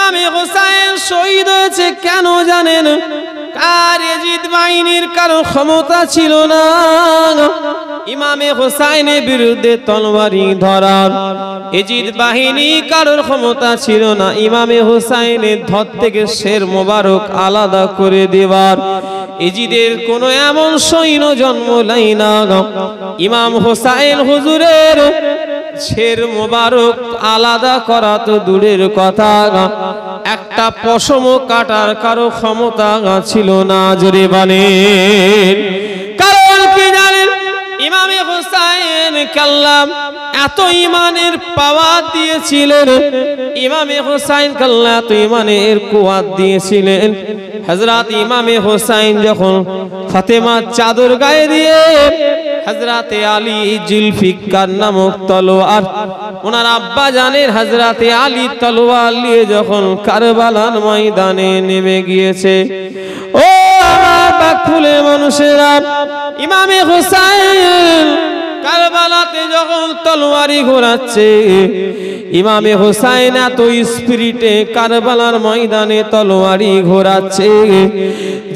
ইমামে হোসাইন শহীদ হয়েছে কেন জানেন? কার ইয়াজিদ বাহিনীর কারো ক্ষমতা ছিল না ইমামে হোসাইনের বিরুদ্ধে তলোয়ারি ধরার। ইয়াজিদ বাহিনী কারোর ক্ষমতা ছিল না ইমামে হোসাইনের ধর থেকে শের মোবারক আলাদা করে দেওয়ার। ইয়াজিদের কোনো এমন সৈন্য জন্ম নাই না ইমাম হোসাইন হুজুরের শের মোবারক আলাদা করা তো দূরের কথা, একটা পশমও কাটার কারো ক্ষমতা ছিল না। জোরে বলেন। কারণ কি জানেন? ইমামে হোসাইন কাল্লাম এত ইমানের পাওয়ার দিয়েছিলেন, ইমামে হোসাইন কাল্লা এত ইমানের কুয়াত দিয়েছিলেন। হযরত ইমামে হোসাইন যখন ফাতেমার চাদর গায়ে দিয়ে হযরতে আলী জুলফিকার নামক তলোয়ার, ওনার আব্বা জানের হযরতে আলী তলোয়ার নিয়ে যখন কারবালার ময়দানে নেমে গিয়েছে, ও আমার বাকফুলে মানুষেরা, ইমামে হোসাইন কারবালাতে যখন তলোয়ারি ঘোরাচ্ছে, ইমামে হোসাইন এত স্পিরিটে কারবালার ময়দানে তলোয়ারি ঘোরাচ্ছে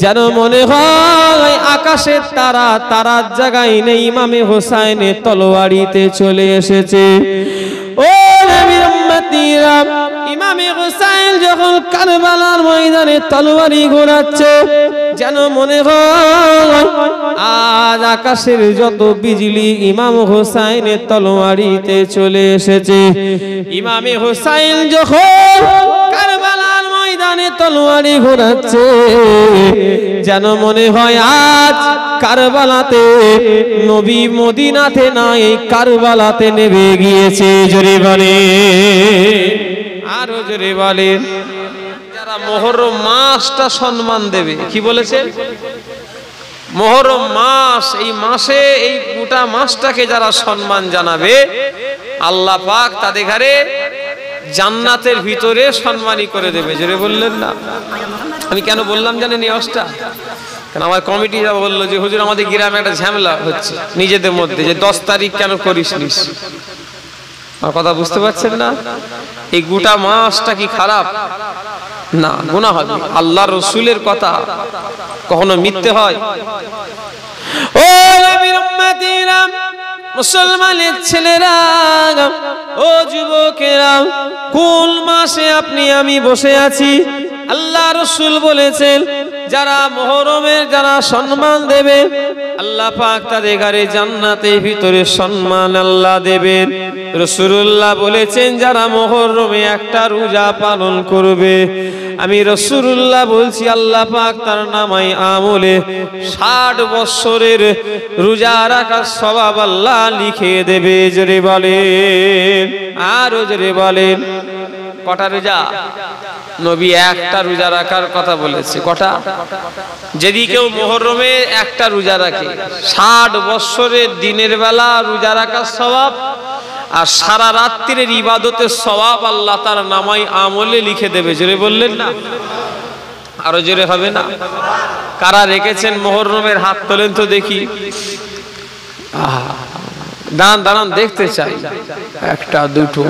যেন মনে হয় আকাশের তারা তারার জায়গায় নেই, ইমামে হোসাইনের তলোয়ারিতে চলে এসেছে। ও নবীর উম্মতিরা, ইমামে হোসাইন যখন কারবালার ময়দানে তলোয়ারি ঘোরাচ্ছে যেন মনে হয় আজ আকাশের যত বিজলি ইমাম হোসাইনের তলোয়ারিতে চলে এসেছে। ইমামে হোসাইন যখন কারবালার ময়দানে তলোয়ারি ঘোরাচ্ছে যেন মনে হয় আজ কারবালাতে নবী মদিনাতে নাই, কারবালাতে নেমে গিয়েছে। জোরে বলে, আরো জোরে বলেন। যারা মুহররম মাসটা সম্মান দেবে, কি বলেছে? মুহররম মাস, এই মাসে এই গোটা মাসটাকে যারা সম্মান জানাবে আল্লাহ পাক তাদের ঘরে জান্নাতের ভিতরে সম্মানী করে দেবে। জোরে বললেন না? আমি কেন বললাম জানেন এই অবস্থা? কারণ আমার কমিটি যা বললো যে হুজুর আমাদের গ্রামে একটা ঝামেলা হচ্ছে নিজেদের মধ্যে, যে 10 তারিখ কেন করিস নিস। আমার কথা বুঝতে পারছেন না? এই গোটা মাসটা কি খারাপ? না, গুনাহ হবে। আল্লাহ রসুলের কথা কখনো মিথ্যে হয়? ও নবীর উম্মতিরা, মুসলমানের ছেলেরা, ও যুবকেরা, কোন মাসে আপনি আমি বসে আছি? আল্লাহ রসুল বলেছেন যারা মুহররমের যারা সম্মান দেবে আল্লাহ পাক তাদের ঘরে জান্নাতের ভিতরে সম্মান আল্লাহ দেবেন। রাসূলুল্লাহ বলেছেন যারা মুহররমে একটা রোজা পালন করবে, আমি রাসূলুল্লাহ বলছি আল্লাহ পাক তার নামায় আমলে 60 বছরের রোজা রাখার সওয়াব আল্লাহ লিখে দেবে। জোরে বলেন, আরো জোরে বলেন। কটা রোজা? নবী একটা রোজা রাখার কথা বলেছে। কটা? যদি কেউ মুহররমে একটা রোজা রাখে 60 বছরের দিনের বেলা রোজা রাখার সওয়াব আর সারা রাত্রির ইবাদতের সওয়াব আল্লাহ তার নামায় আমলে লিখে দেবে। জোরে বললেন না? আরো জোরে হবে না? কারা রেখেছেন মুহররমের হাত তোলেন তো দেখি। দাঁড়ান দাঁড়ান, দেখতে চাই। একটা, দুটো,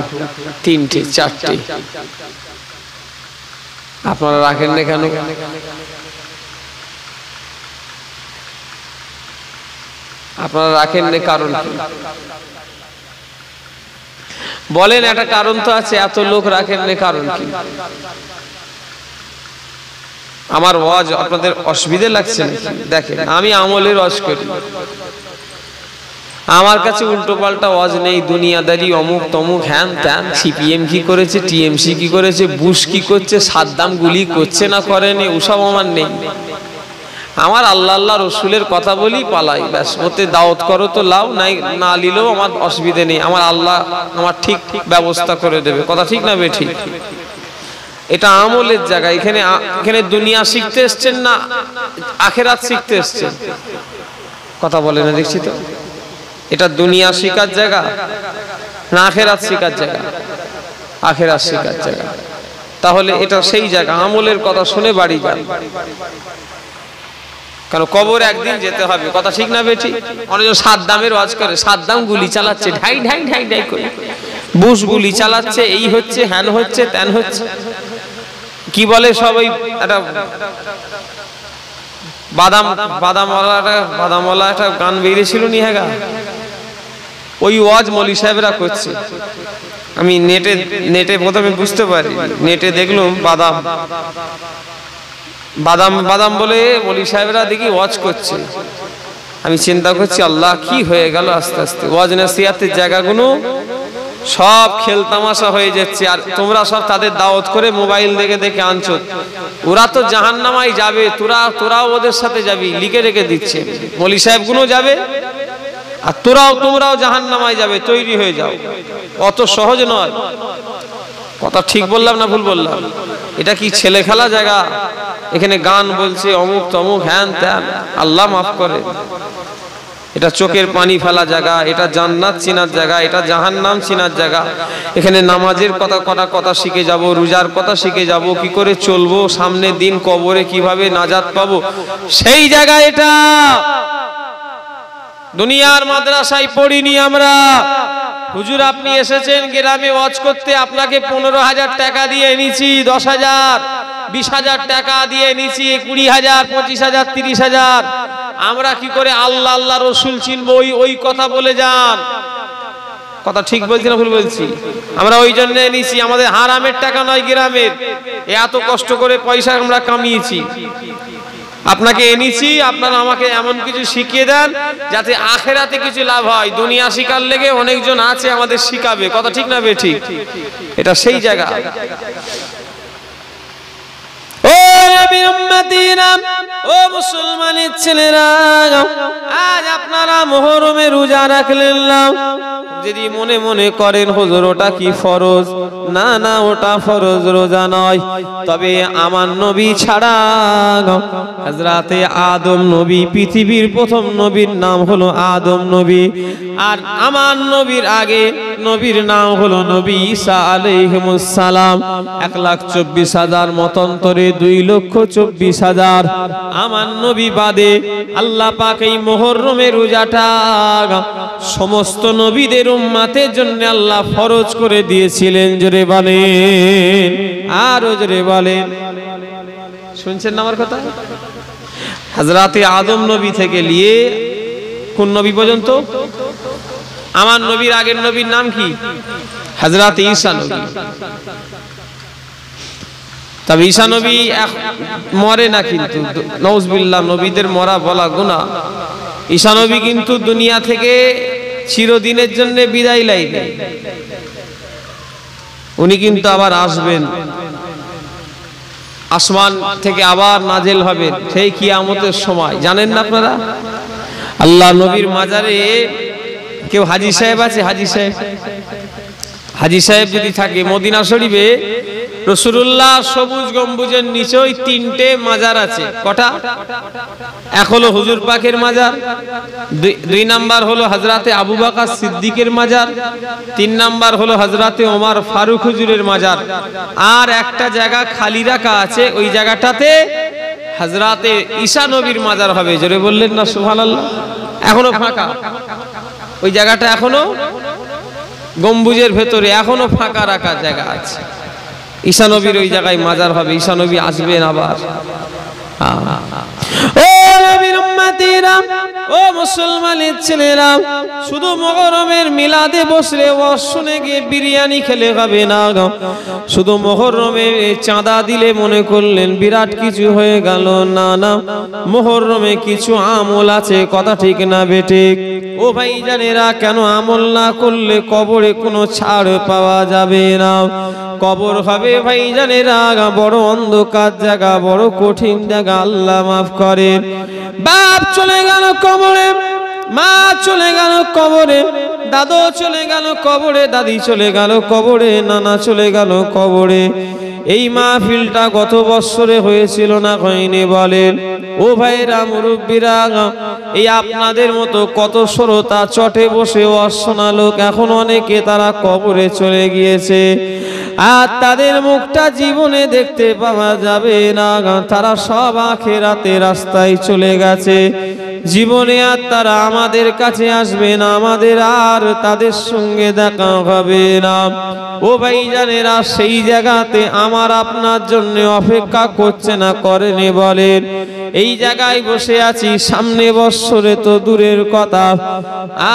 তিনটে, চারটে। আপনারা রাখেন না কেন? আপনারা রাখেন না কারণ কি? বলেন, একটা কারণ তো আছে। এত লোক রাখেন না কারণ কি? আমার ওয়াজ আপনাদের অসুবিধা লাগছে? দেখেন, আমি আমলের ওয়াজ করি, আমার কাছে উল্টো পাল্টা ওয়াজ নেই। দুনিয়াদারি, অমুক তমুক, হ্যান ত্যান, সিপিএম কি করেছে, টিএমসি কি করেছে, বুশ কি করছে, সাদ্দাম গুলি করছে না করেনি, ওসব আমার নেই। আমার আল্লাহ আল্লাহ রসুলের কথা বলি, পালাই, ব্যাস। ওতে দাওয়াত করো তো লাও, নাই না নিলেও আমার অসুবিধা নেই। আমার আল্লাহ আমার ঠিক ব্যবস্থা করে দেবে। কথা ঠিক না বেঠিক? এটা আমলের জায়গা। এখানে দুনিয়া শিখতে এসছেন না আখেরাত শিখতে এসছেন? কথা বলে না দেখছি তো। এটা দুনিয়া শিখার জায়গা না আখেরাত শিখার জায়গা? আখেরাত শিখার জায়গা। তাহলে এটা সেই জায়গা। আমলের কথা শুনে বাড়ি যান, কারণ কবর একদিন যেতে হবে। কথা ঠিক না বেঠিক? অনেকজন সাদ্দামের ওয়াজ করে, সাদ্দাম গুলি চালাচ্ছে ঢাই ঢাই ঢাই ঢাই করে, বুশ গুলি চালাচ্ছে, এই হচ্ছে, হ্যান হচ্ছে, ত্যান হচ্ছে। কি বলে সবাই একটা বাদামওয়ালা একটা গান বেরিয়েছিল নিহেগা, ওই ওয়াজ মৌলী সাহেবরা করছে। আমি নেটে প্রথমে বুঝতে পারি, নেটে দেখলাম বাদাম বাদাম বাদাম বলে মৌলী সাহেবরা দেখি ওয়াজ করছে। আমি চিন্তা করছি আল্লাহ কি হয়ে গেল, আস্তে আস্তে ওয়াজ নসিহতের জায়গাগুলো সব খেলতামাশা হয়ে যাচ্ছে। আর তোমরা সব তাদের দাওয়াত করে মোবাইল দেখে দেখে আনছো। ওরা তো জাহান্নামায় যাবে, তোরাও ওদের সাথে যাবি, লিখে রেখে দিচ্ছে। মৌলী সাহেবগুলো যাবে আর তোমরাও জাহান্নামায় যাবে, তৈরি হয়ে যাও। অত সহজ নয়। কথা ঠিক বললাম না ভুল বললাম? এটা কি ছেলে খেলা জায়গা? এখানে গান বলছে অমুক তমুক হ্যান ত্যান, আল্লাহ মাফ করে। এটা চোখের পানি ফেলা জায়গা, এটা জান্নাত চিনার জায়গা, এটা জাহান্নাম চিনার জায়গা। এখানে নামাজের কথা শিখে যাব, রোজার কথা শিখে যাব, কি করে চলবো, সামনের দিন কবরে কিভাবে নাজাত পাবো, সেই জায়গা এটা। দুনিয়ার মাদ্রাসায় পড়িনি আমরা। হুজুর আপনি এসেছেন গ্রামে ওয়াজ করতে, আপনাকে 15,000 টাকা দিয়ে এনেছি, 10,000 20,000 টাকা দিয়ে এনেছি, 20,000 25,000 30,000। আমরা কি করে আল্লাহ আল্লাহ রসুল চিনবো? ওই কথা বলে যান। কথা ঠিক বলছি না ভুল বলছি? আমরা ওই জন্য এনেছি, আমাদের হারামের টাকা নয়, গ্রামের এত কষ্ট করে পয়সা আমরা কামিয়েছি। আপনাকে এনেছি, আপনারা আমাকে এমন কিছু শিখিয়ে দেন যাতে আখেরাতে কিছু লাভ হয়। দুনিয়া শিকার লেগে অনেকজন আছে আমাদের শিখাবে। কথা ঠিক না বে ঠিক? এটা সেই জায়গা। ও নবীর উম্মতিরা, ও মুসলমানের ছেলেরা, আজ আপনারা মুহররমে রোজা রাখলেন না। যদি মনে মনে করেন হুজুর ওটা কি ফরজ, না না ওটা ফরজ রোজা নয়। তবে আমার নবী ছাড়া হযরতে আদম নবী, পৃথিবীর প্রথম নবীর নাম হলো আদম নবী। আর আমার নবীর আগে নবীর নাম হলো নবী ঈসা আলাইহিমুস সালাম। 1,24,000 মতান্তরে 2,24,000। আমার নবী বাদে আল্লাহ পাক এই মুহররমের রোজাটা সমস্ত নবীদের উম্মতের জন্য আল্লাহ ফরজ করে দিয়েছিলেন। জোরে বলেন, আর জোরে বলেন। শুনছেন না আমার কথা? হযরতে আদম নবী থেকে নিয়ে কোন নবী পর্যন্ত? আমার নবীর আগের নবীর নাম কি? হযরতে ঈসা নবী। তবে ঈসা নবী মরে না, কিন্তু নাউজুবিল্লাহ, নবীদের মরা বলা গুনাহ। ঈসা নবী কিন্তু দুনিয়া থেকে চিরদিনের জন্য বিদায় লাইলেন। উনি কিন্তু আবার আসবেন, আসমান থেকে আবার নাজেল হবেন সেই কিয়ামতের সময়। জানেন না আপনারা? আল্লাহ নবীর মাজারে কেউ হাজী সাহেব আছে? হাজী সাহেব যদি থাকে মদিনা শরীফে, রাসূলুল্লাহ সবুজ গম্বুজের নিচে ওই 3টে মাজার আছে। কটা? এক হলো হুজুর পাকের মাজার, 2 নাম্বার হলো হযরতে আবু বকর সিদ্দিকের মাজার, 3 নাম্বার হলো হযরতে ওমর ফারুক হুজুরের মাজার। আর একটা জায়গা খালি রাখা আছে, ওই জায়গাটাতে হযরতে ঈসা নবীর মাজার হবে। জোরে বললেন না সুবহানাল্লাহ? এখনো ফাঁকা ওই জায়গাটা, এখনো গম্বুজের ভেতরে এখনো ফাঁকা রাখা জায়গা আছে। ঈসা নবীর ওই জায়গায় মাজার হবে। ঈসা নবী আসবেন আবার। ও নবীর উম্মতিরা, ও মুসলমানের ছেলেরা, শুধু মুহররমের মিলাদে বসলে ওয়াজ শুনে গিয়ে বিরিয়ানি খেলে হবে না। শুধু মুহররমে চাঁদা দিলে মনে করলেন বিরাট কিছু হয়ে গেল, না না। মুহররমে কিছু আমল আছে। কথা ঠিক না বেঠিক? ও ভাইজানেরা, কেন আমল না করলে কবরে কোনো ছাড় পাওয়া যাবে না। কবর হবে ভাইজানেরা বড় অন্ধকার জায়গা, বড় কঠিন জায়গা। আল্লাহ মাফ করেন। বাপ চলে গেল কবরে, মা চলে গেল কবরে, দাদু চলে গেল কবরে, দাদি চলে গেল কবরে, নানা চলে গেল কবরে। এই মাহফিলটা গত বছরে হয়েছিল না হয়নি বলেন? ও ভাইরা, মুরব্বীরা, এই আপনাদের মতো কত শ্রোতা চটে বসে অশোনা লোক এখন অনেকে তারা কবরে চলে গিয়েছে, আর তাদের মুখটা জীবনে দেখতে পাওয়া যাবে না। তারা সব আখিরাতে রাস্তায় চলে গেছে। জীবনে আর তারা আমাদের কাছে আসবে না, আমাদের আর তাদের সঙ্গে দেখা হবে না। ও ভাইজানেরা, সেই জায়গাতে আমার আপনার জন্য অপেক্ষা করছে না করেনি বলেন? এই জায়গায় বসে আছি, সামনে বৎসরে তো দূরের কথা,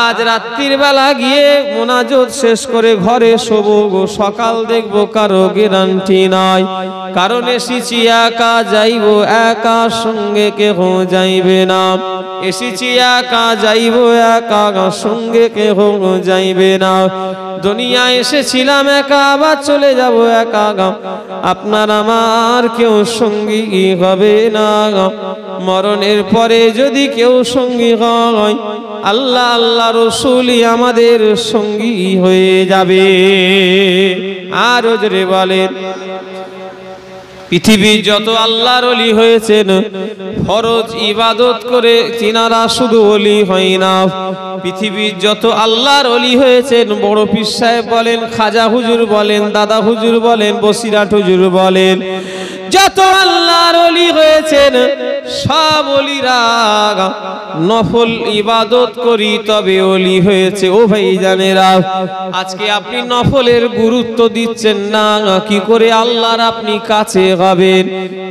আজ রাত্রির বেলা গিয়ে মোনাজাত শেষ করে ঘরে শোবো গো, সকাল দেখবো কারো গ্যারান্টি নাই। কারণ এসেছি একা, যাইবো একা, সঙ্গে কেহ যাইবে না। এসেছি একা, যাইবো একা, সঙ্গে কেহ যাইবে না। দুনিয়া এসেছিলাম একা, আবার চলে যাব একা, আপনার আমার কেউ সঙ্গী হবে না। মরণের পরে যদি কেউ সঙ্গী হয়, আল্লাহ আল্লাহ রসুলই আমাদের সঙ্গী হয়ে যাবে। আর জোরে বলেন, পৃথিবীর যত আল্লাহর ওলি হয়েছেন, ফরজ ইবাদত করে তিনারা শুধু ওলি হয় না। পৃথিবীর যত আল্লাহর ওলি হয়েছেন, বড় পীর সাহেব বলেন, খাজা হুজুর বলেন, দাদা হুজুর বলেন, বসিরাট হুজুর বলেন, যত আল্লাহর ওলি হয়েছেন, সব ওলিরা নফল ইবাদত করি তবে ওলি হয়েছে। ও ভাইজানেরা, আজকে আপনি নফলের গুরুত্ব দিচ্ছেন না, কি করে আল্লাহর আপনি কাছে হবেন?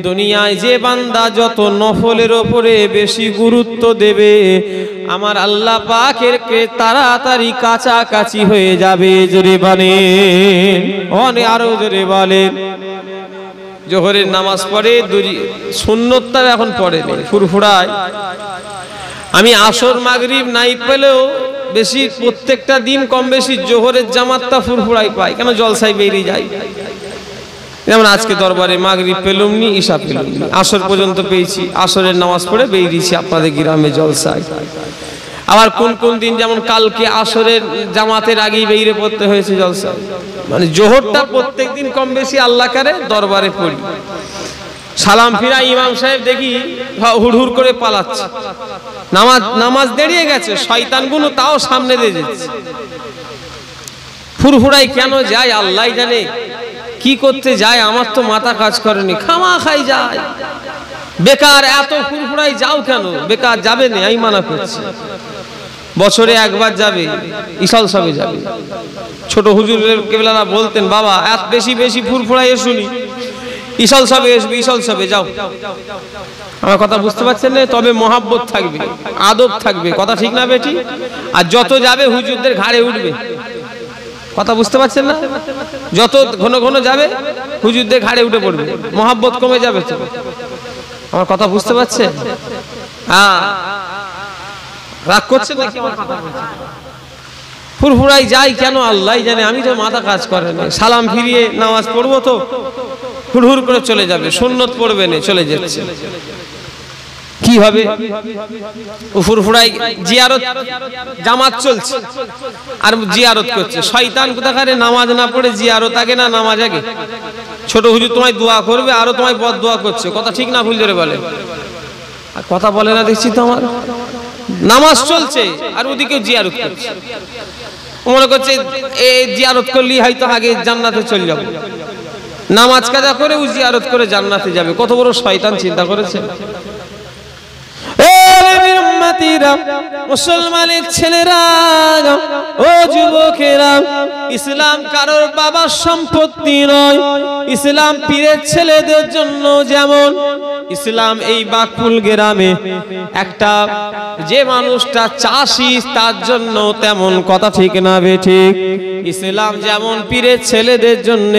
দুনিয়ায় যে বান্দা যত নফলের ওপরে বেশি গুরুত্ব দেবে, আমার আল্লাহ পাকের কে তাড়াতাড়ি কাছাকাছি হয়ে যাবে। জোরে বলেন, অনেক আরো জোরে বলেন। জোহরের নামাজ পড়ে, সুন্নতটা এখন পড়ে নেই, ফুরফুরায়। আমি আসর মাগরিব নাই পেলেও বেশি প্রত্যেকটা দিন কম বেশি জোহরের জামাতটা ফুরফুরাই পাই, কেন জলসায় বেরিয়ে যায়। যেমন আজকে দরবারে মাগরিব পেলুমনি, ঈশা পেলুমনি, আসর পর্যন্ত পেয়েছি, আসরের নামাজ পড়ে বেরিয়েছি আপনাদের গ্রামে জলসায়। আবার কোন কোন দিন, যেমন কালকে আসরের জামাতের আগেই বেরিয়ে পড়তে হয়েছে জলসায়। মানে জোহরটা প্রত্যেক দিন কম বেশি আল্লাহ কারে দরবারে পড়ি। সালাম ফিরা ইমাম সাহেব দেখি হুড়হুড় করে পালাচ্ছে, নামাজ দেরিয়ে গেছে, শয়তানগুলো তাও সামনে দিয়ে যাচ্ছে। ফুরফুরাই কেন যায় আল্লাহ জানে, কি করতে যায়, আমার তো মাথা কাজ করেনি, খামা খাই যায় বেকার। এত ফুরফুরাই যাও কেন? বেকার যাবে না, আমি মানা করছি। বছরে একবার যাবে, ইসাল সবে যাবে। ছোট হুজুরের কেবলারা বলতেন, বাবা এত বেশি বেশি ফুরফুরাই শুনি, ইসাল সবে আসবে, ইসাল সবে যাও। আমার কথা বুঝতে পারছেন না? তবে মহাব্বত থাকবে, আদব থাকবে, কথা ঠিক না বেটি? আর যত যাবে হুজুরদের ঘাড়ে উঠবে, কথা বুঝতে পারছেন না? যত ঘন ঘন যাবে হুজুরদের ঘাড়ে উঠে পড়বে, মহাব্বত কমে যাবে। তো আমার কথা বুঝতে পারছেন? হ্যাঁ, রাগ করছেন নাকি? ফুরফুরাই যাই কেন আল্লাহ জানে, আমি তো মাথা কাজ করে না। সালাম ফিরিয়ে নামাজ পড়বো তো হুড়হুড় করে চলে যাবে, সুন্নত পড়বে না, চলে যাচ্ছে। কি হবে? ফুরফুরাই জিয়ারত জামাত চলছে আর জিয়ারত করছে। শয়তান কোথাকারে নামাজ না পড়ে জিয়ারত আগে না নামাজ আগে? ছোট হুজুর তোমায় দোয়া করবে, আরো তোমায় বদ দোয়া করছে, কথা ঠিক না ভুল ধরে বলে? আর কথা বলে না দেখছি তো। আমার নামাজ চলছে আর ওদিকে জিয়ারত করছে, মনে করছে এই জিয়ারত করলেই হয়তো আগে জান্নাতে চলে যাবো। নামাজ কাজা করে ও জিয়ারত করে জান্নাতে যাবে। কত বড় শয়তান চিন্তা করেছে। মুসলমানের ছেলেরা, ও যুবকেরা, ইসলাম কারোর বাবার সম্পত্তি নয়। ইসলাম পীরের ছেলেদের জন্য যেমন, ইসলাম এই বাকুল গ্রামে একটা যে মানুষটা চাষি তার জন্য তেমন, কথা ঠিক না বেঠিক? ইসলাম যেমন পীরের ছেলেদের জন্য,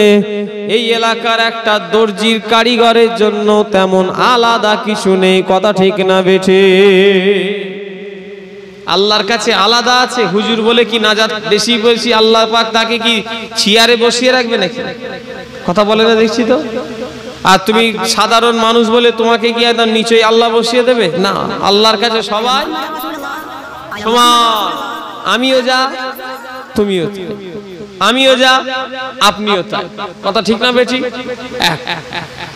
এই এলাকার একটা দর্জির কারিগরের জন্য তেমন আলাদা কিছু নেই, কথা ঠিক না বেঠিক? আল্লাহর কাছে আলাদা আছে। হুজুর বলে কি নাজাত বেশি বলছি, আল্লাহ পাক তাকে কি চেয়ারে বসিয়ে রাখবে নাকি? কথা বলে না দেখছি তো। আর তুমি সাধারণ মানুষ বলে তোমাকে কি একদম নিচেই আল্লাহ বসিয়ে দেবে? না, আল্লাহর কাছে সবাই সমান। আমিও যা, তুমিও তাই, আমিও যা, আপনিও তাই, কথা ঠিক না বেটি?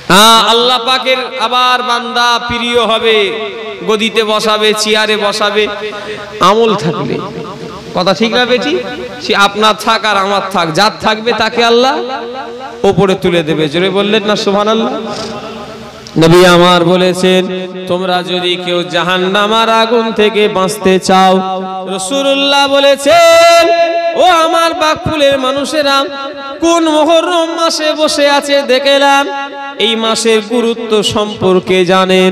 হ্যাঁ, আল্লাহ পাকের আবার বান্দা প্রিয় হবে, গদিতে বসাবে, চেয়ারে বসাবে, আমল থাকবে, কথা ঠিক না বেটি? সে আপনার থাক আর আমার থাক, যার থাকবে তাকে আল্লাহ ওপরে তুলে দেবে। জোরে বললেন না সুবহানাল্লাহ? নবী আমার বলেছেন, তোমরা যদি কেউ জাহান্নামের আগুন থেকে বাঁচতে চাও, রাসূলুল্লাহ বলেছেন, ও আমার বাকফুলের মানুষেরা, কোন মুহররম মাসে বসে আছে দেখলাম, এই মাসের গুরুত্ব সম্পর্কে জানেন।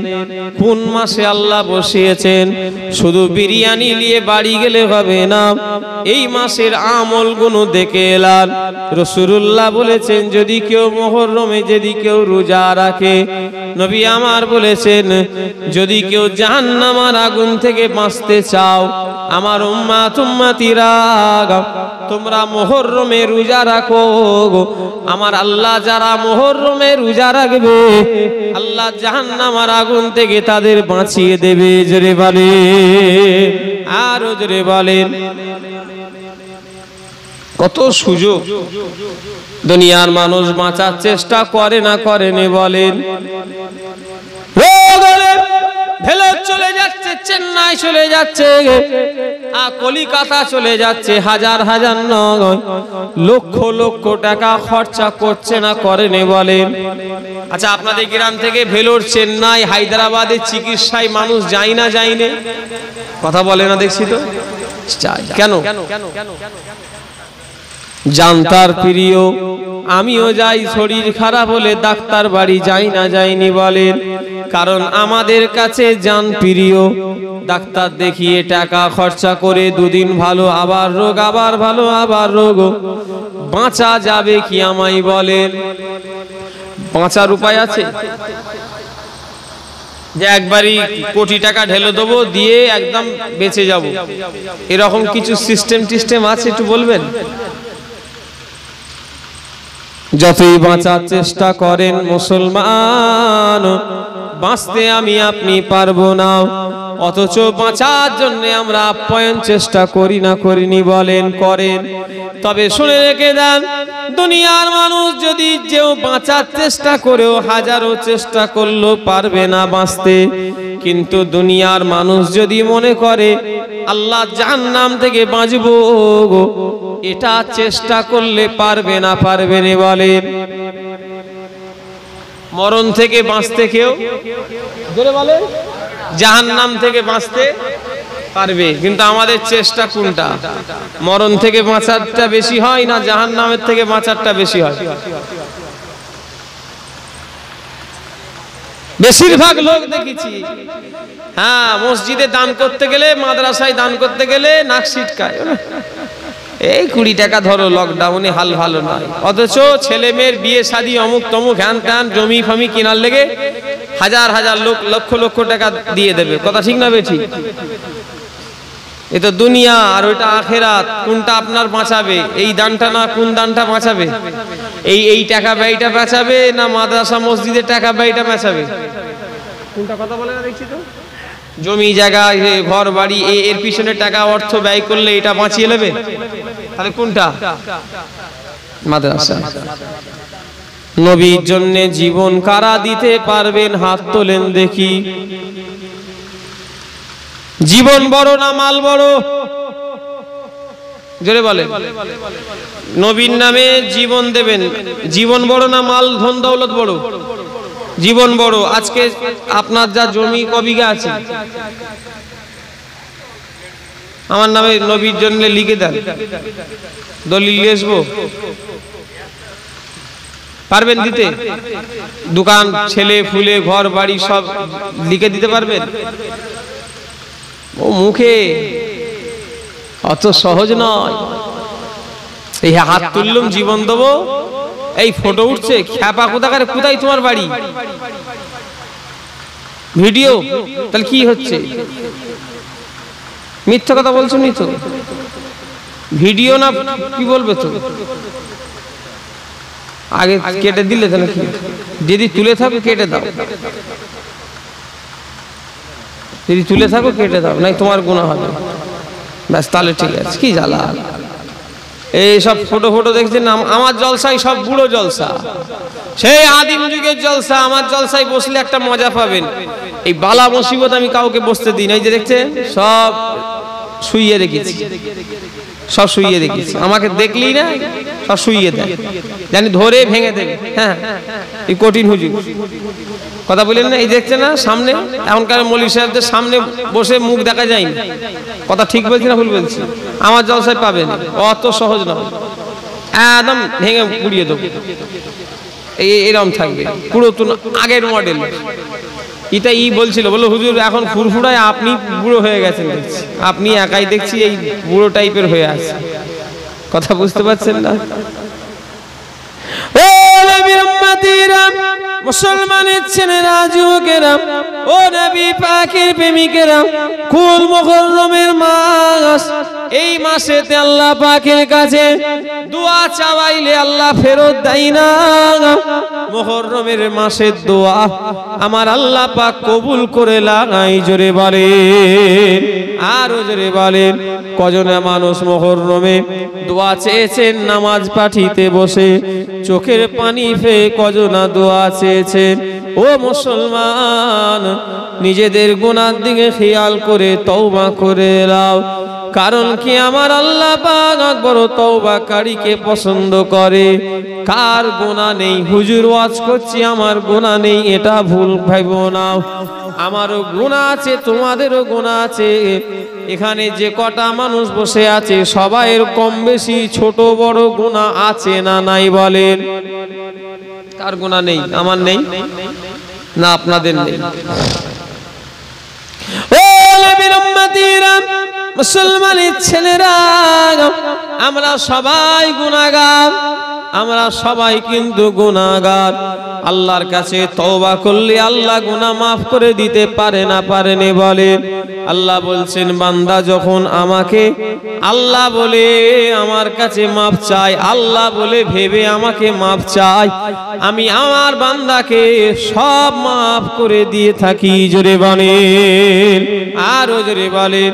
কোন মাসে আল্লাহ বসিয়েছেন, শুধু বিরিয়ানি নিয়ে বাড়ি গেলে হবে না, এই মাসের আমলগুলো দেখে এলাম। রাসূলুল্লাহ বলেছেন, যদি কেউ মুহররমে যদি কেউ রোজা রাখে, নবী আমার বলেছেন, যদি কেউ জাহান্নামের আগুন থেকে বাঁচতে চাও, আমার উম্মতিরা, তোমরা মুহররমে রোজা রাখো। আমার আল্লাহ যারা মুহররমে রোজা রাখবে, আল্লাহ জাহান্নামের আগুন থেকে তাদের বাঁচিয়ে দেবে। জোরে বলেন, আর জোরে বলেন। কত সুযোগ দুনিয়ার মানুষ বাঁচার চেষ্টা করে না করেনি বলেন? ভেলোর চলে যাচ্ছে, চেন্নাই চলে যাচ্ছে, কলিকাতা চলে যাচ্ছে, হাজার হাজার নয় লক্ষ লক্ষ টাকা খরচা করছে না করেনি বলেন? আচ্ছা, আপনাদের গ্রাম থেকে ভেলোর, চেন্নাই, হায়দ্রাবাদে চিকিৎসায় মানুষ যায় না যায়নি? কথা বলে না দেখছি তো। কেন? জানতার প্রিয়, আমিও যাই, শরীর খারাপ হলে ডাক্তার বাড়ি যাই না যাইনি বলেন? কারণ আমাদের কাছে জান প্রিয়। ডাক্তার দেখিয়ে টাকা খরচা করে দুদিন ভালো, আবার রোগ, আবার ভালো, আবার রোগ। বাঁচা যাবে কি আমায় বলেন? বাঁচার উপায় আছে? যে একবারই কোটি টাকা ঢেলে দেবো, দিয়ে একদম বেঁচে যাব, এরকম কিছু সিস্টেম আছে? একটু বলবেন। যতই বাঁচার চেষ্টা করেন মুসলমান, বাঁচতে আমি আপনি পারবো না, অথচ বাঁচার জন্য আমরা আপ্যায়ন চেষ্টা করি না করিনি বলেন? করেন। তবে শুনে রেখে দেন, দুনিয়ার মানুষ যদি যেও বাঁচার চেষ্টা করেও হাজারো চেষ্টা করলেও পারবে না বাঁচতে। কিন্তু দুনিয়ার মানুষ যদি মনে করে আল্লাহ জাহান্নাম থেকে বাঁচবো, এটা চেষ্টা করলে পারবে না, পারবে না বলেন? মরণ থেকে বাঁচতে কেউ জোরে বলে, জাহান্নাম থেকে বাঁচতে পারবে, কিন্তু আমাদের চেষ্টা কোনটা? মরণ থেকে বাঁচারটা বেশি হয় না জাহান্নামের থেকে বাঁচারটা বেশি হয়? বেশিরভাগ লোক দেখেছি, হ্যাঁ, মসজিদে দান করতে গেলে, মাদ্রাসায় দান করতে গেলে নাক ছিটকায়, এই 20 টাকা ধরো, লকডাউনে হাল ভালো নয়। অথচ ছেলে মেয়ের বিয়ে শাদী, অমুক তমুক, হ্যান ত্যান, জমি ফমি কেনার লেগে হাজার হাজার লোক লক্ষ লক্ষ টাকা দিয়ে দেবে। কথা ঠিক না বেঠিক? এ তো দুনিয়া, আর ওইটা আখেরাত। কোনটা আপনার বাঁচাবে? এই দানটা না কোন দানটা বাঁচাবে? এই টাকা ব্যয়টা বাঁচাবে না মাদ্রাসা মসজিদের টাকা ব্যয়টা বাঁচাবে? কোনটা? কথা বলে না দেখছি তো। জমি জায়গা, ঘর বাড়ি, এর পিছনে টাকা অর্থ ব্যয় করলে এটা বাঁচিয়ে নেবে, তাহলে কোনটা? মাদ্রাসা। নবীর জন্য জীবন কারা দিতে পারবেন? হাত তোলেন দেখি। জীবন বড় না মাল বড়? জোরে বলে। নবীর নামে জীবন দেবেন, জীবন বড় না মাল ধন দৌলত বড়? জীবন বড়। আজকে আপনার যা জমি কবিঘা আছে, আমার নামে নবীর জন্য লিখে দেন, দলিল নিয়ে আসবো, পারবেন দিতে? দোকান, ছেলে ফুলে, ঘর বাড়ি সব লিখে দিতে পারবেন? ও মুখে, অত সহজ নয়। এই হাত তুললাম জীবন দেবো, এই ফটো উঠছে, খ্যাপা কোথাকার, কোথায় তোমার বাড়ি? ভিডিও, তাহলে কি হচ্ছে? মিথ্যা কথা বলছো নি তো? ভিডিও না কি বলবে তো? আগে কেটে দিলে তাহলে কি? যদি তুলে থাকো কেটে দাও, যদি তুলে থাকো কেটে দাও, নাই তোমার গুনাহ হবে। ব্যাস, তাহলে ঠিক আছে। কি জ্বালা এই সব ফটো দেখছেন, আমার জলসায় সব বুড়ো জলসা, সেই আদিম যুগের জলসা। আমার জলসায় বসলে একটা মজা পাবেন। এই বালা মুসিবত আমি কাউকে বসতে দিই না। এই যে দেখছেন সব শুইয়ে রেখেছি, সব শুইয়ে রেখেছি, আমাকে দেখলেই না সব শুইয়ে দেয়, জানি ধরে ভেঙে দেবে। হ্যাঁ, এই কঠিন হুজুর কথা বলেন না, এই দেখছে না সামনে এখনকার মৌলভী সাহেবদের সামনে বসে মুখ দেখা যায়নি, কথা ঠিক বলছি না ভুল বলছি? আমার জলসায় পাবেন, অত সহজ নয়, একদম ভেঙে পুড়িয়ে দেবো, এরকম থাকবে পুরো আগের মডেল। এটা বলছিল, বললো হুজুর এখন ফুরফুরায় আপনি বুড়ো হয়ে গেছেন, দেখছি আপনি একাই দেখছি এই বুড়ো টাইপের হয়ে আছে, কথা বুঝতে পারছেন না? ও নবীর উম্মতিরা, মুসলমানের ছেলেরা, যুবকেরা, ও নবী পাকের প্রেমিকেরা, কুল মুহররমের মাস, এই মাসেতে আল্লাহ পাকের কাছে দোয়া চাওয়াইলে আল্লাহ ফেরত দেয় না। মুহররমের মাসের দোয়া আমার আল্লাহ পাক কবুল করে লাগাই। জোরে বলেন, আরো জোরে বলেন। কজনে মানুষ মুহররমে দোয়া চেয়েছেন নামাজ পাঠিতে বসে, চোখের পানি ফেলে কজনা দোয়া চেয়েছেন। ও মুসলমান, নিজেদের গুনার দিকে খেয়াল করে তওবা করে নাও, কারণ কি আমার আল্লাহ পাক বড় তওবাকারীকে পছন্দ করে। কার গুনাহ নেই? হুজুর ওয়াজ করছি আমার গুনাহ নেই, এটা ভুল ভাইবো না। আমারও গুনাহ আছে, তোমাদেরও গুনাহ আছে। এখানে যে কটা মানুষ বসে আছে সবাইয়ের কম বেশি ছোট বড় গুনাহ আছে না নাই বলেন? কার গুনাহ নেই? আমার নেই না, আপনাদের নেই? ও নবীর উম্মতিরা, মুসলমানের ছেলেরা, আমরা সবাই গুনাহগার, আমরা সবাই কিন্তু গুনাহগার। আল্লাহর কাছে তওবা করলে আল্লাহ গুনাহ মাফ করে দিতে পারে না পারেনি বলেন? আল্লাহ বলছেন বান্দা যখন আমাকে আল্লাহ বলে আমার কাছে মাফ চাই, আল্লাহ বলে ভেবে আমাকে মাফ চাই, আমি আমার বান্দাকে সব মাফ করে দিয়ে থাকি। জোরে বলেন, আরো জোরে বলেন।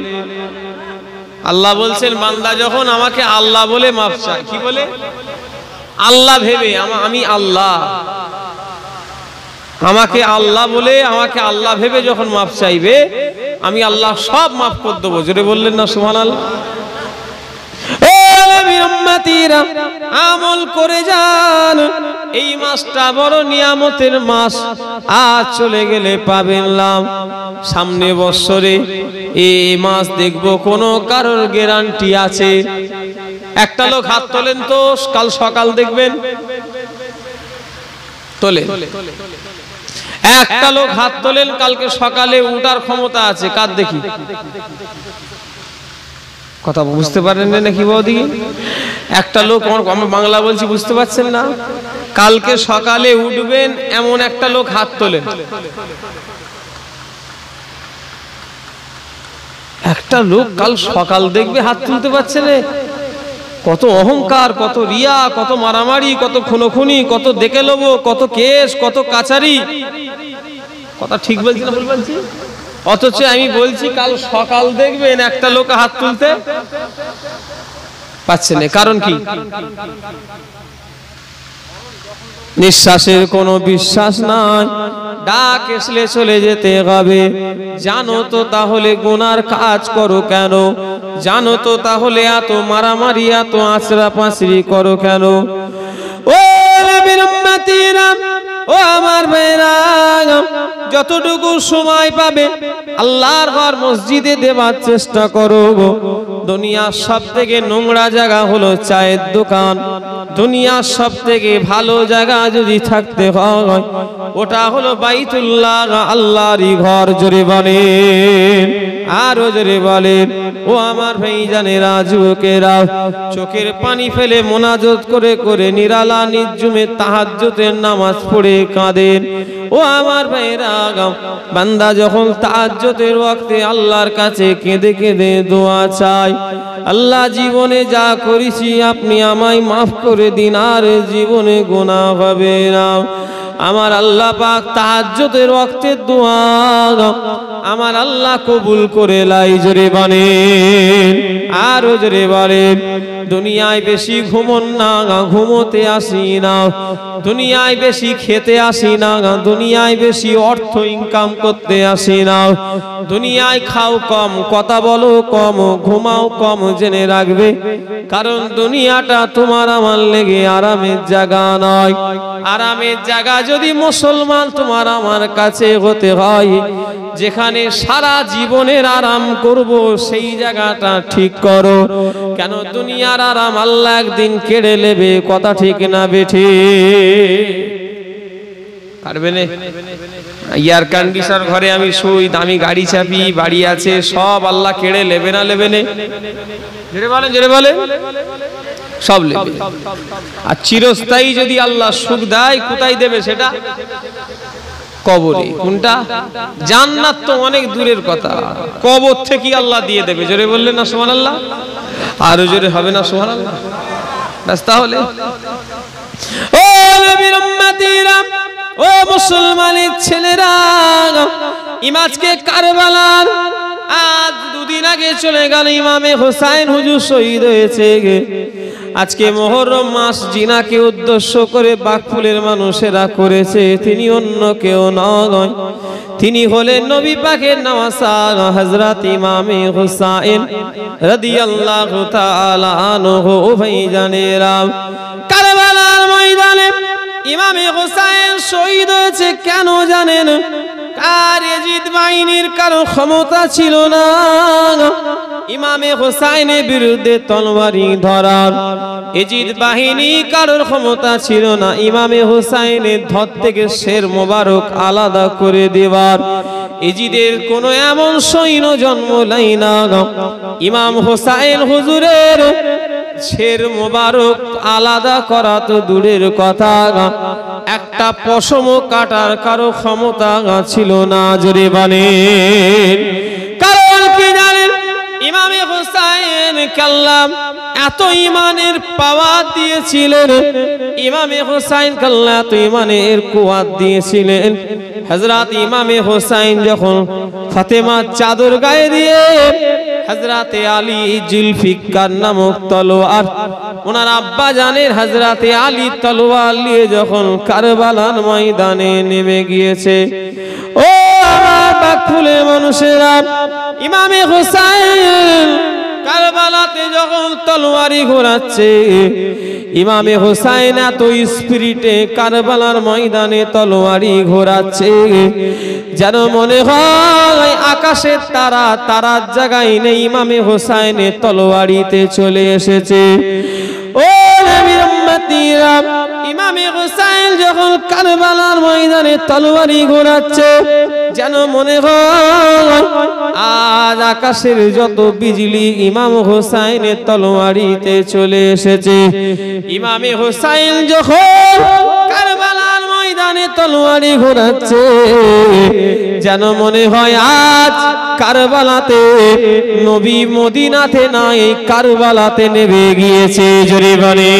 আল্লাহ বলছেন বান্দা যখন আমাকে আল্লাহ বলে মাফ চায়, কি বলে? আল্লাহ ভেবে, আমি আল্লাহ, আমাকে আল্লাহ বলে, আমাকে আল্লাহ ভেবে যখন মাফ চাইবে আমি আল্লাহ সব মাফ করে দেবো। জোরে বললেন না সুবহানাল্লাহ? আমল করে যান, এই মাসটা বড় নিয়ামতের মাস। আজ চলে গেলে পাবেন লাভ, সামনে বছরে এই মাস দেখবো কোনো কারোর গ্যারান্টি আছে? একটা লোক হাত তোলেন তো, কাল সকাল দেখবেন তোলে। একটা লোক হাত তোলেন কালকে সকালে উঠার ক্ষমতা আছে কার? দেখি, কথা বুঝতে পারেন নাকি বৌদি? একটা লোক, আমরা বাংলা বলছি বুঝতে পারছেন না? কালকে সকালে উঠবেন এমন একটা লোক হাত তোলেন। একটা লোক কাল সকাল দেখবে হাত তুলতে পারছে না? কত অহংকার, কত রিয়া, কত মারামারি, কত খুনোখুনি, কত দেখে লবো, কত কেস, কত কাচারি। কথা ঠিক বলছি না ভুল বলছি? অথচ আমি বলছি কাল সকাল দেখবেন একটা লোক হাত তুলতে পারছে না। কারণ কি? নিঃশ্বাসের কোনো বিশ্বাস নাই, ডাক এসলে চলে যেতে হবে। জানো তো তাহলে গুনার কাজ করো কেন? জানো তো তাহলে এত মারামারি, এত আঁচড়া পাঁচড়ি করো কেন? ও নবীর উম্মতিরা, ও আমার ভাইরা, যতটুকু সময় পাবে আল্লাহর ঘর মসজিদে দেওয়ার চেষ্টা করো। দুনিয়ার সবথেকে নোংরা জায়গা হলো চায়ের দোকান। দুনিয়ার সবথেকে ভালো জায়গা যদি থাকতে হয় ওটা হলো বাইতুল্লাহ, আল্লাহরই ঘর। জোরে বলেন, আরো জোরে বলেন। ও আমার ভাইজানেরা, যুবকেরা, চোখের পানি ফেলে মোনাজাত করে করে নিরালা নির্জুমে তাহাজ্জুদের নামাজ পড়ে কাঁদেন। ও আমার ভাইরা, বান্দা যখন তাহাজ্জুদের ওয়াক্তে আল্লাহর কাছে কেঁদে কেঁদে দোয়া চায়, আল্লাহ জীবনে যা করেছি আপনি আমায় মাফ করে দিন, আর জীবনে গুনাহ হবে না। আমার আল্লাহ পাক তাহাজ্জুদের ওয়াক্তে দোয়া আমার আল্লাহ কবুল করে লাই। জোরে বলেন, আরো জোরে বলেন। দুনিয়ায় বেশি ঘুমন না, ঘুমোতে আসি না। দুনিয়ায় বেশি খেতে আসি না, দুনিয়ায় বেশি অর্থ ইনকাম করতে আসি না। দুনিয়ায় খাও কম, কথা বলো কম, ঘুমাও কম, জেনে রাখবে। কারণ দুনিয়াটা তোমার আমার লেগে আরামের জায়গা নয়। আরামের জায়গা যদি মুসলমান তোমার আমার কাছে হতে হয়, যেখানে সারা জীবনের আরাম করব, সেই জায়গাটা ঠিক করো। কেন দুনিয়ার আরাম আল্লাহ একদিন কেড়ে নেবে। কথা ঠিক না বেঠি? পারবে না? এয়ার কন্ডিশনার ঘরে আমি শুই, দামি গাড়ি চাপি, বাড়ি আছে, সব আল্লাহ কেড়ে নেবে না নেবে না? জোরে বলেন, জোরে বলেন। সব নেবে। আর চিরস্থায়ী যদি আল্লাহ সুখ দেয়, কোথায় দেবে সেটা? কবরে। কোনটা? জান্নাত তো অনেক দূরের কথা, কবর থেকে আল্লাহ দিয়ে দেবে। জোরে বললেন না সুবহানাল্লাহ? আরো জোরে হবে না সুবহানাল্লাহ? বাস তাহলে ও নবীর উম্মতিরা, ও মুসলমানের ছেলেরা, ইমাজকে কারবালার আজ দুদিন আগে চলে গেল ইমামে হোসাইন হুজুর শহীদ হয়েছে। আজকে মুহররম মাস জিনাকে উদ্দেশ্য করে বাকফুলের মানুষেরা করেছে। তিনি অন্য কেউ নয়, তিনি হলেন নবী পাকের নওয়াসা হযরত ইমামে হোসাইন রাদিয়াল্লাহু তাআলা আনহু। ভাইজানেরা, কারবালার ময়দানে ইমামে হোসাইন শহীদ হয়েছে কেন জানেন? আর ইয়াজিদ বাহিনীর কারো ক্ষমতা ছিল না ইমামে হোসাইনের বিরুদ্ধে তলওয়ারি ধরার। ইয়াজিদ বাহিনী কারোর ক্ষমতা ছিল না ইমামে হোসাইনের ধর থেকে শের মোবারক আলাদা করে দেওয়ার। ইয়াজিদের কোনো এমন সৈন্য জন্ম নাই না ইমাম হোসাইন হুজুরের শের মোবারক আলাদা করা তো দূরের কথা, একটা পশম কাটার কারো ক্ষমতা ছিল না। জোরে বলেন। কারণ কি জানেন? ইমামে হোসাইন কাল্লাম এত ইমানের পাওয়ার দিয়েছিলেন, ইমামে হোসাইন কাল্লা এত ইমানের কুয়াত দিয়েছিলেন। হযরত ইমামে হোসাইন যখন ফাতেমা চাদর গায়ে দিয়ে হযরতে আলী জুলফিকার নামক তলোয়ার, ওনার আব্বা জানের হযরতে আলী তলোয়ার নিয়ে যখন কারবালার ময়দানে নেমে গিয়েছে, ও আমার বাকফুলের মানুষেরা, ইমামে হোসাইন কারবালাতে যখন তলোয়ারি ঘোরাচ্ছে, ইমামে হোসাইন এত স্পিরিটে কারবালার ময়দানে তলোয়ারি ঘোরাচ্ছে যেন মনে হয় আকাশের তারা তারার জায়গায় নেই, ইমামে হোসাইনের তলোয়ারিতে চলে এসেছে। ও নবীর উম্মতিরা, ইমামে হোসাইন যখন কারবালার ময়দানে তলোয়ারি ঘোরাচ্ছে যেন মনে হয় আজ আকাশের যত বিজলি ইমাম হোসাইনের তলোয়ারিতে চলে এসেছে। ইমামে হোসাইন যখন কারবালার ময়দানে তলোয়ারি ঘোরাচ্ছে যেন মনে হয় আজ কারবালাতে নবী মদিনাতে নাই, কারবালাতে নেমে গিয়েছে। জোরে বলে,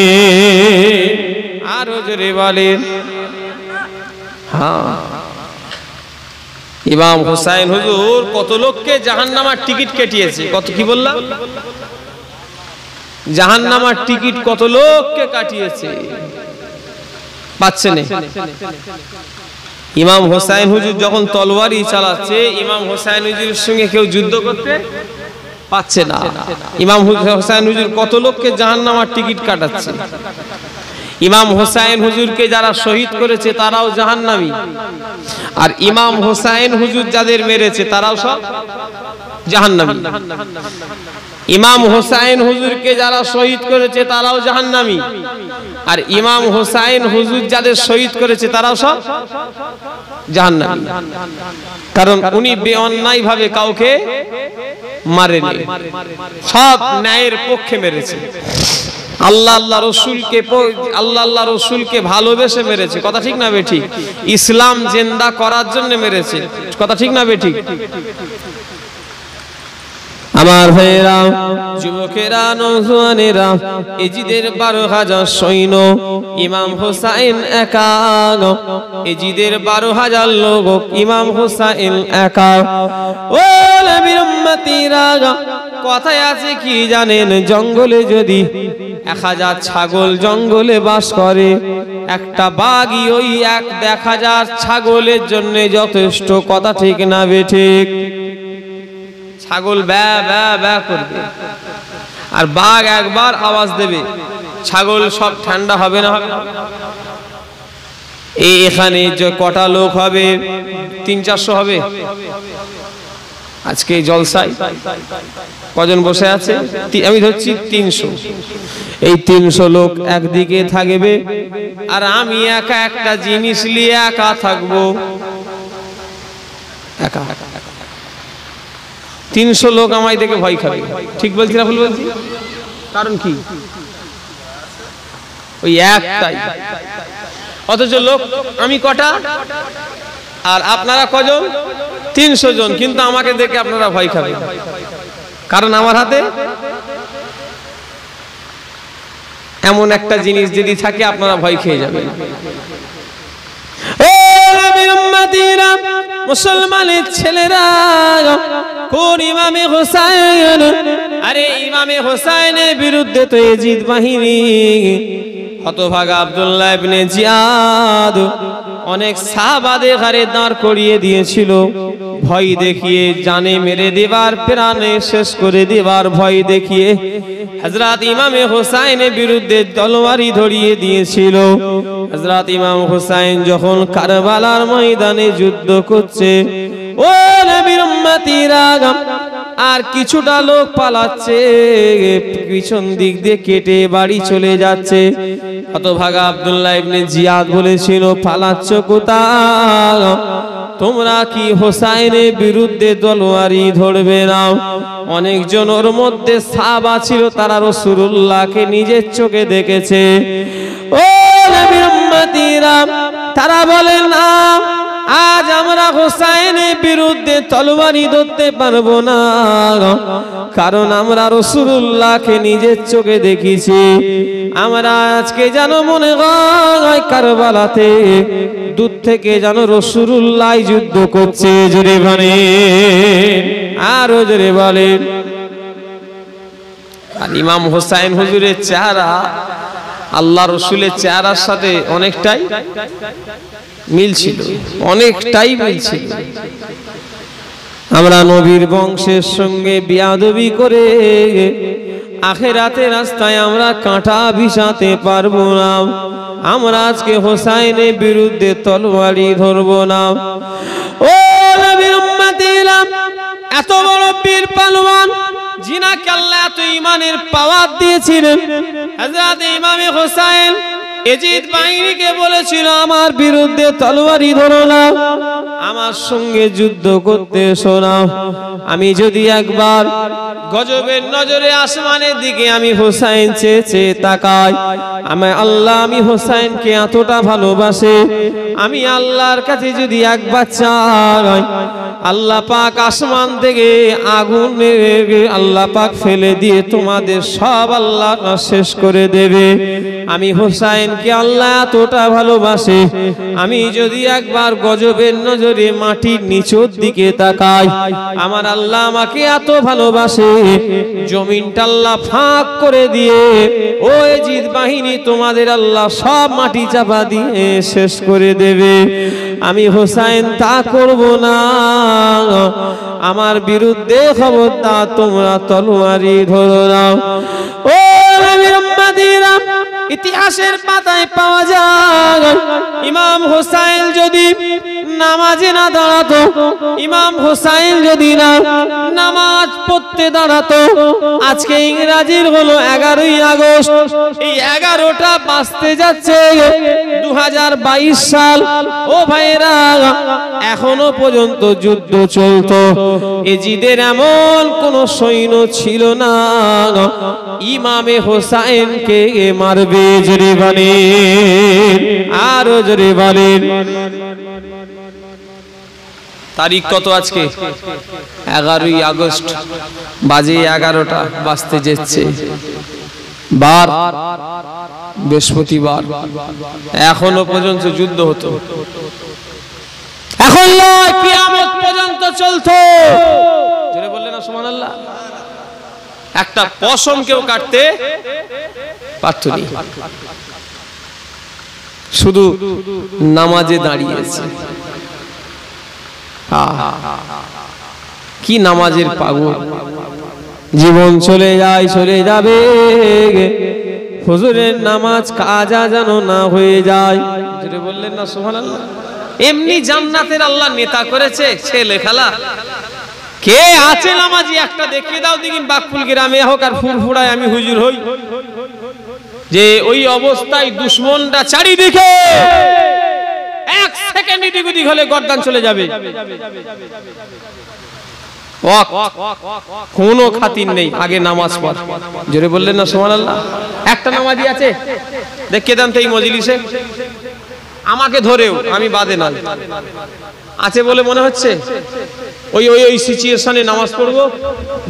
আরো জোরে বলেন। হ্যাঁ, ইমাম হোসাইন হুজুর কত লোককে জাহান্নামার টিকিট কেটিয়েছে। কত কি বললাম? জাহান্নামার টিকিট কত লোককে কাটিয়েছে, পাচ্ছে না। ইমাম হোসাইন হুজুর যখন তলোয়ারি চালাচ্ছে, ইমাম হোসাইন হুজুরের সঙ্গে কেউ যুদ্ধ করতে পাচ্ছে না। ইমাম হোসাইন হুজুর কত লোককে জাহান্নামার টিকিট কাটাচ্ছে। ইমাম হোসাইন হুজুরকে যারা শহীদ করেছে তারাও জাহান্নামী, আর ইমাম হোসাইন হুজুর যাদের মেরেছে তারাও সব জাহান্নামী। ইমাম হোসাইন হুজুরকে যারা শহীদ করেছে তারাও জাহান্নামী, আর ইমাম হোসাইন হুজুর যাদের শহীদ করেছে তারাও সব জাহান্নামী। কারণ উনি বেঅন্যায় ভাবে কাউকে মারেনি, সব ন্যায়ের পক্ষে মেরেছে। আল্লাহ রসুলকে ভালোবেসে মেরেছে। কথা ঠিক না বেঠিক? ইসলাম জিন্দা করার জন্য মেরেছে। কথা ঠিক না বেঠিক? আমার ভাইয়েরা, যুবকেরা, নওজোয়ানেরা, এজিদের 12,000 সৈন্য, ইমাম হোসাইন একা। এজিদের 12,000 লোক, ইমাম হোসাইন একা। ও নবীর উম্মতিরা, কথায় আছে কি জানেন? জঙ্গলে যদি 1000 ছাগল জঙ্গলে বাস করে, একটা বাঘই ওই 1000 ছাগলের জন্য যথেষ্ট। কথা ঠিক না বেঠিক? ছাগল ব্যা ব্যা ব্যা করবে, আর বাঘ একবার আওয়াজ দেবে, ছাগল সব ঠান্ডা হবে না? হবে? এখানে যে কটা লোক হবে? 300-400 হবে। আজকে জলসায় কজন বসে আছে? আমি ধরছি 300। এই 300 লোক একদিকে থাকবে, আর আমি একা একটা জিনিস নিয়ে একা থাকবো। একা 300 লোক আমায় দেখে ভয় খাবে। ঠিক বলছি না ভুল বলছি? কারণ কি? ওই একটাই। অথচ লোক আমি কটা, আর আপনারা কজন? 300 জন। কিন্তু আমাকে দেখে আপনারা ভয় খাবে, কারণ আমার হাতে এমন একটা জিনিস যদি থাকে আপনারা ভয় খেয়ে যাবেন। মুসলমানের ছেলেরা, কোন ইমামে হোসাইন? আরে ইমামে হোসাইনের বিরুদ্ধে তো এজিদ বাহিনী, হতভাগা আব্দুল্লাহ ইবনে জিয়াদ অনেক সাহাবাদের ঘাড়ে দাঁড় করিয়ে দিয়েছিল, ভয় দেখিয়ে, জানে মেরে দেবার, প্রাণে শেষ করে দেবার ভয় দেখিয়ে হযরত ইমামে হোসাইনের বিরুদ্ধে তলোয়ারি ধরিয়ে দিয়েছিল। হযরত ইমাম হোসাইন যখন কারবালার ময়দানে যুদ্ধ করছে, ও নবীর উম্মতিরা, আর কিছুটা লোক পালাচ্ছে, পিছন দিক দিয়ে কেটে বাড়ি চলে যাচ্ছে। হতভাগা আব্দুল্লাহ ইবনে জিয়াদ বলেছিল, পালাচ্ছ কোথায়? তোমরা কি হোসাইনের বিরুদ্ধে তলোয়ারি ধরবে না? অনেকজন ওর মধ্যে সাহাবা ছিল, তারা রাসূলুল্লাহকে নিজের চোখে দেখেছে। ও নবীর উম্মতিরা, তারা বলেন না, আজ আমরা হোসাইনের বিরুদ্ধে তলোয়ারি ধরতে পারবো না, কারণ আমরা রাসূলুল্লাহকে নিজের চোখে দেখেছি। আমরা আজকে যেন মনে হয় কারবালাতে দূর থেকে যেন রাসূলুল্লাহ যুদ্ধ করছে। জোরে বলেন, আরো জোরে বলেন। আর ইমাম হোসাইন হুজুরের চেহারা আল্লাহ রসুলের চেহারার সাথে অনেকটাই মিল ছিল, অনেকটাই মিল ছিল। আমরা নবীর বংশের সঙ্গে বিয়াদবি করে আখিরাতের রাস্তায় আমরা কাঁটা বিছাতে পারবো না। আমরা আজকে হোসাইনের বিরুদ্ধে তলোয়ারি ধরবো না। ও নবীর উম্মতিরা, এত বড় বীর পালোয়ান যিনাকে আল্লাহ এত ঈমানের পাওয়ার দিয়েছিলেন, হযরত ইমামে হোসাইন এজিদ বাহিনীকে বলেছিল, আমার বিরুদ্ধে তলোয়ারি ধরো না, আমার সঙ্গে যুদ্ধ করতে এসো না। আমি যদি একবার গজবের নজরে আসমানের দিকে আমি হোসাইন চেয়ে চেয়ে তাকাই, আমি হোসাইনকে এতটা ভালোবাসে, আমি আল্লাহর কাছে যদি একবার চাই, আল্লাহ পাক আসমান থেকে আগুন আল্লাহ পাক ফেলে দিয়ে তোমাদের সব আল্লাহ শেষ করে দেবে। আমি হোসাইনকে আল্লাহ এতটা ভালোবাসে, আমি যদি একবার গজবের নজরে মাটির নিচের দিকে তাকাই, আমার আল্লাহ আমাকে এত ভালোবাসে, জমিনটা আল্লাহ ফাঁক করে দিয়ে ও এজিদ বাহিনী তোমাদের আল্লাহ সব মাটি চাপা দিয়ে শেষ করে দেবে। আমি হোসাইন তা করব না, আমার বিরুদ্ধে খবরদার তোমরা তলোয়ারি ধরো না। ও নবীর উম্মতিরা, ইতিহাসের পাতায় পাওয়া যায় ইমাম হোসাইন যদি নামাজে না দাঁড়াতো, ইমাম হোসাইন যদি না নামাজ পড়তে দাঁড়াতো, আজকে ইংরেজির হলো 11ই আগস্ট, এই 11টা বাজতে যাচ্ছে 2022 সাল। ও ভাইরা, এখনো পর্যন্ত যুদ্ধ চলতো, এজিদের এমন কোন সৈন্য ছিল না ইমামে হোসাইনকে মারবে। জোরে বলেন, আরো জোরে বলেন। তারিখ কত আজকে? 11ই আগস্ট, বাজে 11টা বাজতে যাচ্ছে। বার বৃহস্পতিবার। এখনো পর্যন্ত যুদ্ধ হতো, এখন নয়, কিয়ামত পর্যন্ত চলতো। জোরে বললেন না সুবহানাল্লাহ। একটা পশম কেউ কাটতে পারতনি, শুধু নামাজে দাঁড়িয়েছে। কি নামাজের পাগল, জীবন চলে যায়, চলে যাবে, হুজুরের নামাজ কাজা যেন না হয়ে যায়। যেটা বললেন না সুবহানাল্লাহ। এমনি জান্নাতের আল্লাহ নেতা করেছে, ছেলে খেলা। কে আছে নামাজি একটা দেখিয়ে দাও দেখি, বাকফুল গ্রামে হোক আর ফুরফুরায় আমি হুজুর হই, যে ওই অবস্থায় দুশমনরা চারিদিকে এক সেকেন্ড এদিক ওদিক হলে গর্দান চলে যাবে, কোনো খাতির নেই, আগে নামাজ পড়। জোরে বললেন না সুবহানাল্লাহ। একটা নামাজি আছে দেখিয়ে দেন তো এই মজলিসে, আমাকে ধরেও, আমি বাদে না, আছে বলে মনে হচ্ছে? ওই ওই ওই সিচুয়েশনে নামাজ পড়বো,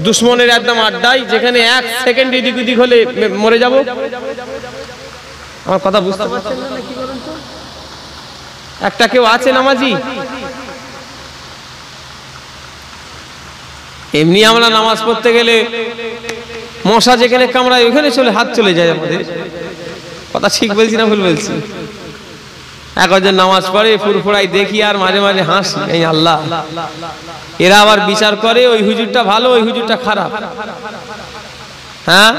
দুশমনের একদম আড্ডায়, যেখানে এক সেকেন্ড এদিক ওদিক হলে মরে যাব। আমার কথা বুঝতে পারছেন না কি বলেন তো? একটা কেউ আছে নামাজি? এমনি আমরা নামাজ পড়তে গেলে মশা যেখানে কামড়ায় ওখানে চলে হাত চলে যায় আমাদের। কথা ঠিক বলছি না ভুল বলছি? একজন নামাজ পড়ে ফুরফুরাই দেখি আর মাঝে মাঝে হাসি, এই আল্লাহ, এরা আবার বিচার করে ওই হুজুরটা ভালো ওই হুজুরটা খারাপ। হ্যাঁ,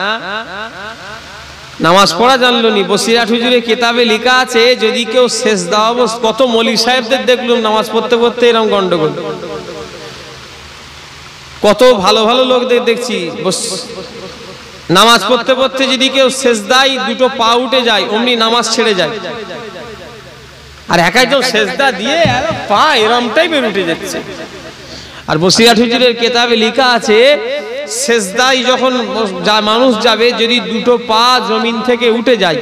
নামাজ পড়া জানলো নি। বসিরহাট হুজুরের কিতাবে লেখা আছে, যদি কেউ সেজদা অবস্থা, কত মৌলী সাহেবদের দেখলুম নামাজ পড়তে পড়তে এরকম গন্ডগোল, কত ভালো ভালো লোকদের দেখছি নামাজ পড়তে পড়তে যদি কেউ সেজদায় দুটো পা উঠে যায় অমনি নামাজ ছেড়ে যায়, আর একজন সেজদা দিয়ে পা এরমটাই বের উঠে যাচ্ছে। আর বসিরহাট হুজুরের কিতাবে লেখা আছে, সেজদায় যখন মানুষ যাবে, যদি দুটো পা জমিন থেকে উঠে যায়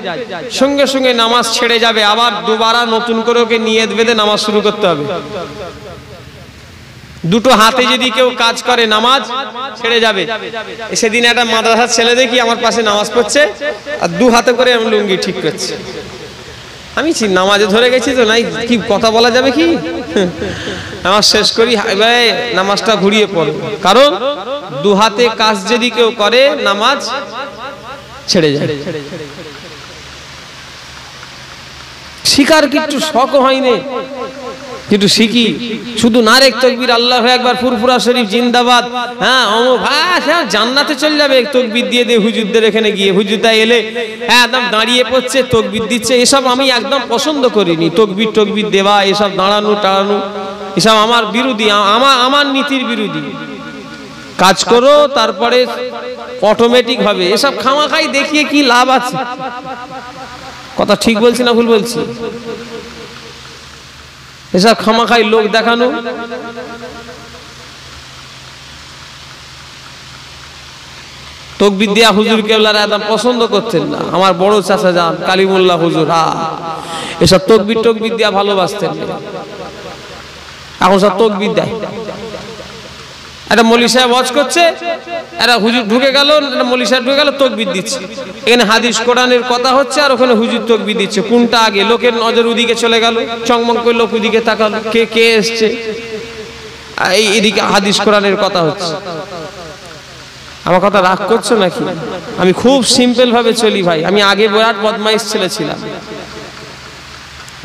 সঙ্গে সঙ্গে নামাজ ছেড়ে যাবে, আবার দুবারা নতুন করে ওকে নিয়ত বেঁধে নামাজ শুরু করতে হবে। দুটো হাতে যদি কেউ কাজ করে নামাজ ছেড়ে যাবে। সেদিন একটা মাদ্রাসার ছেলে দেখি আমার পাশে নামাজ পড়ছে আর দু হাতে করে আমি লুঙ্গি ঠিক করছে। আমি নামাজে ধরে গেছি তো, নাই কি কথা বলা যাবে কি? নামাজ শেষ করি, নামাজটা ঘুরিয়ে পড়ব, কারণ দু হাতে কাজ যদি কেউ করে নামাজ ছেড়ে যায়। শিকার কিছু শখ হয়নি, কিন্তু শিখি শুধু নারেক তাকবীর আল্লাহু আকবার ফুরফুরা শরীফ জিন্দাবাদ। হ্যাঁ, জান্নাতে চলে যাবে তাকবীর দিয়ে দিয়ে হুজুরদের এখানে গিয়ে। হুজুরটা এলে হ্যাঁ একদম দাঁড়িয়ে পড়ছে তাকবীর দিচ্ছে, এসব আমি একদম পছন্দ করিনি। তাকবীর টকবীর দেওয়া, এসব দাঁড়ানো টাড়ানো, এসব আমার বিরোধী, আমার নীতির বিরোধী। কাজ করো তারপরে অটোমেটিক হবে, এসব খামাখাই দেখিয়ে কি লাভ আছে? কথা ঠিক বলছি না ভুল বলছি? এসব খামাখাই লোক দেখানো। তাকবীর দেয়া হুজুর কেবলার একদম পছন্দ করতেন না। আমার বড় চাচা যান কালিমুল্লাহ হুজুর, এসব তাকবীর টকবীর দেয়া ভালোবাসতেন না। এখন সব তাকবীর দেয়। একটা মৌলী সাহেব ওয়াজ করছে, একটা হুজুর ঢুকে গেল, একটা মৌলী সাহেব ঢুকে গেল, তাকবীর দিচ্ছে। এখানে হাদিস কোরআনের কথা হচ্ছে আর ওখানে হুজুর তাকবীর দিচ্ছে। কোনটা আগে? লোকের নজর ওদিকে চলে গেল, চংমং করে লোক ওদিকে তাকালো, কে কে এসছে, এইদিকে হাদিস কোরআনের কথা হচ্ছে। আমার কথা রাগ করছো নাকি? আমি খুব সিম্পল ভাবে চলি ভাই। আমি আগে বিরাট বদমাইশ ছেলে ছিলাম,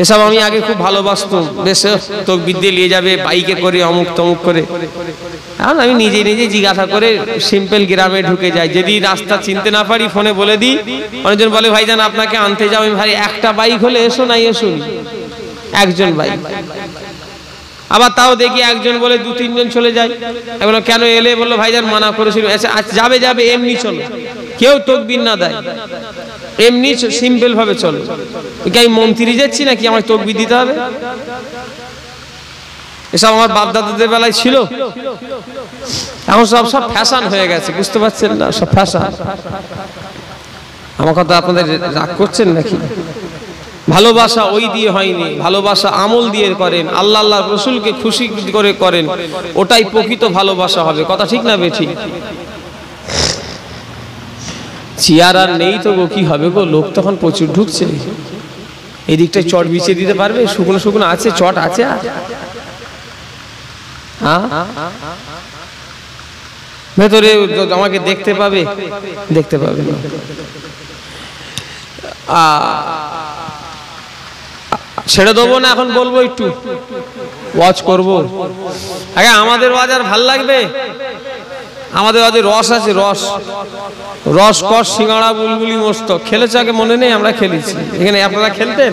এসব আমি আগে খুব ভালোবাসতাম। বেশ তাকবীর দিয়ে নিয়ে যাবে বাইকে করে, অমুক তমুক করে। এখন আমি নিজে নিজে জিজ্ঞাসা করে সিম্পল গ্রামে ঢুকে যাই। যদি রাস্তা চিনতে না পারি ফোনে বলে দিই। অনেকজন বলে ভাইজান আপনাকে আনতে যাও। আমি ভাই একটা বাইক হলে এসো, নাই এসো, একজন বাইক। আবার তাও দেখি একজন বলে দু তিনজন চলে যায়। এগুলো কেন এলে? বললো ভাইজান মানা করেছিল। যাবে যাবে এমনি চলো, কেউ তাকবীর না দেয়, এমনি সিম্পল ভাবে চলো। আমি মন্ত্রী যাচ্ছি নাকি আমার তাকবীর দিতে হবে? এসব আমার বাপ দাদাদের বেলায় ছিল, এখন সব সব ফ্যাশন হয়ে গেছে। বুঝতে পারছেন না? সব ফ্যাশন। আমার কথা আপনাদের রাগ করছেন নাকি? ভালোবাসা ওই দিয়ে হয়নি, ভালোবাসা আমল দিয়ে করেন, আল্লাহ আল্লাহ রসুলকে খুশি করে করেন, ওটাই প্রকৃত ভালোবাসা হবে। কথা ঠিক না বেঠিক? চেয়ার আর নেই তো গো, কি হবে গো, লোক তখন প্রচুর ঢুকছে। এই দিকটায় চট বিছিয়ে দিতে পারবে? শুকনো শুকনো আছে, চট আছে আর ভেতরে আমাকে দেখতে পাবে, দেখতে পাবে না। ছেড়ে দেবো না, এখন বলবো একটু ওয়াচ করবো। আগে আমাদের বাজার ভাল লাগবে, আমাদের বাজারে রস আছে, রস রস কস সিঙ্গাড়া বুলবুলি মস্তক খেলেছে আগে, মনে নেই? আমরা খেলেছি এখানে, আপনারা খেলতেন?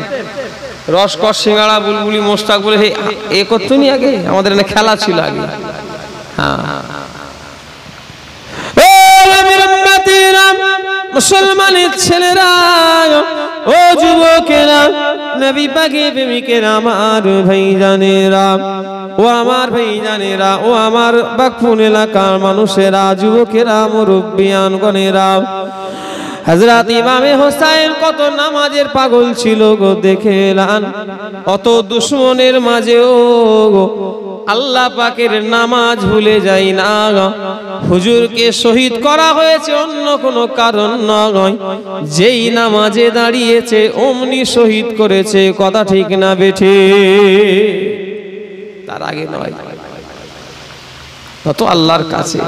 রস কস সিঙ্গাড়া বুলবুলি মস্তক বলে এ করতো নি আগে, আমাদের এখানে খেলা ছিল আগে। হ্যাঁ, মুসলমানের ছেলেরা ও যুবকেরা, নবী পাকের প্রেমিকেরা, আমার ভাইজানেরা, ও আমার ভাইজানেরা, ও আমার বাকফুন এলাকার মানুষেরা, যুবকেরা, মুরব্বিয়ানগণেরা, হযরত ইমামে হোসেন কত নামাজের পাগল ছিল গো, দেখেলাম কত দুশমনের মাঝেও আল্লাহ পাকের নামাজ ভুলে যাই না। হুজুরকে শহীদ করা হয়েছে অন্য কোনো কারণ নয়, যেই নামাজে দাঁড়িয়েছে অমনি শহীদ করেছে। কথা ঠিক না বেঠে? তার আগে নয়, তত আল্লাহর কাছে।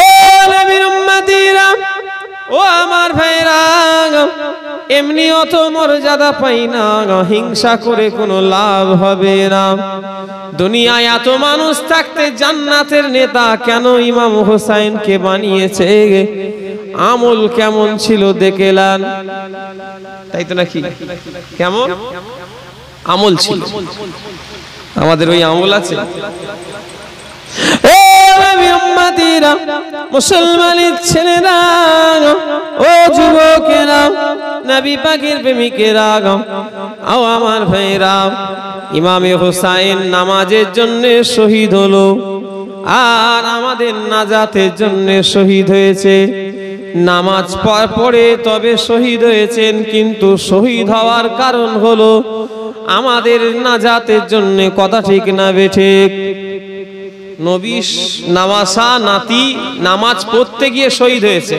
ও নবীর উম্মতিরা, ও আমার ভাইরা, এমনি অত মর্যাদা পাই না, হিংসা করে কোনো লাভ হবে না। দুনিয়ায় এত মানুষ থাকতে জান্নাতের নেতা কেন ইমাম হোসেনকে বানিয়েছে? আমল কেমন ছিল দেখেলাম, তাই তো নাকি? কেমন আমল ছিল? আমাদের ওই আমল আছে? মুসলমানের ছেলেরা, ও যুবকেরা, নবী পাকের প্রেমিকেরা, ও আমার ভাইরা, ইমামে হোসেন নামাজের জন্য শহীদ হলো, আর আমাদের নাজাতের জন্য শহীদ হয়েছে। নামাজ পড়ে তবে শহীদ হয়েছেন, কিন্তু শহীদ হওয়ার কারণ হলো আমাদের নাজাতের জন্য। কথা ঠিক না বেঠিক? নবী নামাসা নাতি নামাজ পড়তে গিয়ে শহীদ হয়েছে,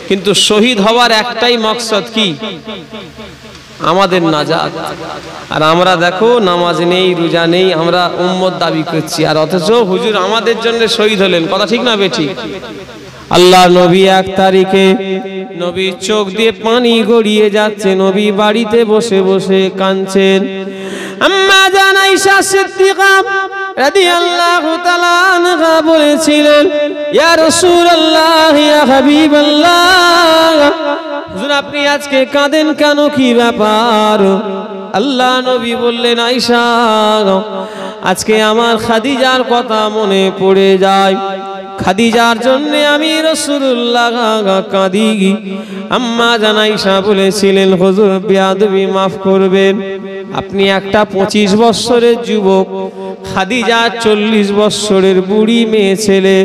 কিন্তু শহীদ হওয়ার একটাই মকসদ, কি? আমাদের নাজাত। আর আমরা দেখো নামাজ নেই, রোজা নেই, আমরা উম্মত দাবি করছি, আর অথচ হুজুর আমাদের জন্য শহীদ হলেন। কথা ঠিক না বেঠিক? আল্লাহ নবী 1 তারিখে নবীর চোখ দিয়ে পানি গড়িয়ে যাচ্ছে, নবী বাড়িতে বসে বসে কাঁদছেন। আম্মা জান আয়েশা সিদ্দিকা রাদিয়াল্লাহু তাআলা আনহা বলেছিলেন, ইয়া রাসূলুল্লাহ, ইয়া হাবিবাল্লাহ, হুজুর আপনি আজকে কাঁদেন কেন, কি ব্যাপার? আল্লাহ নবী বললেন, আয়েশা, আজকে আমার খাদিজার কথা মনে পড়ে যায়, খাদিজার জন্য আমি রাসূলুল্লাহ কাঁদি। আম্মা জান আয়েশা বলেছিলেন, হুজুর বেয়াদবি মাফ করবেন, আপনি একটা 25 বছরের যুবক, খাদিজা 40 বছরের বুড়ি মেয়ে ছেলে,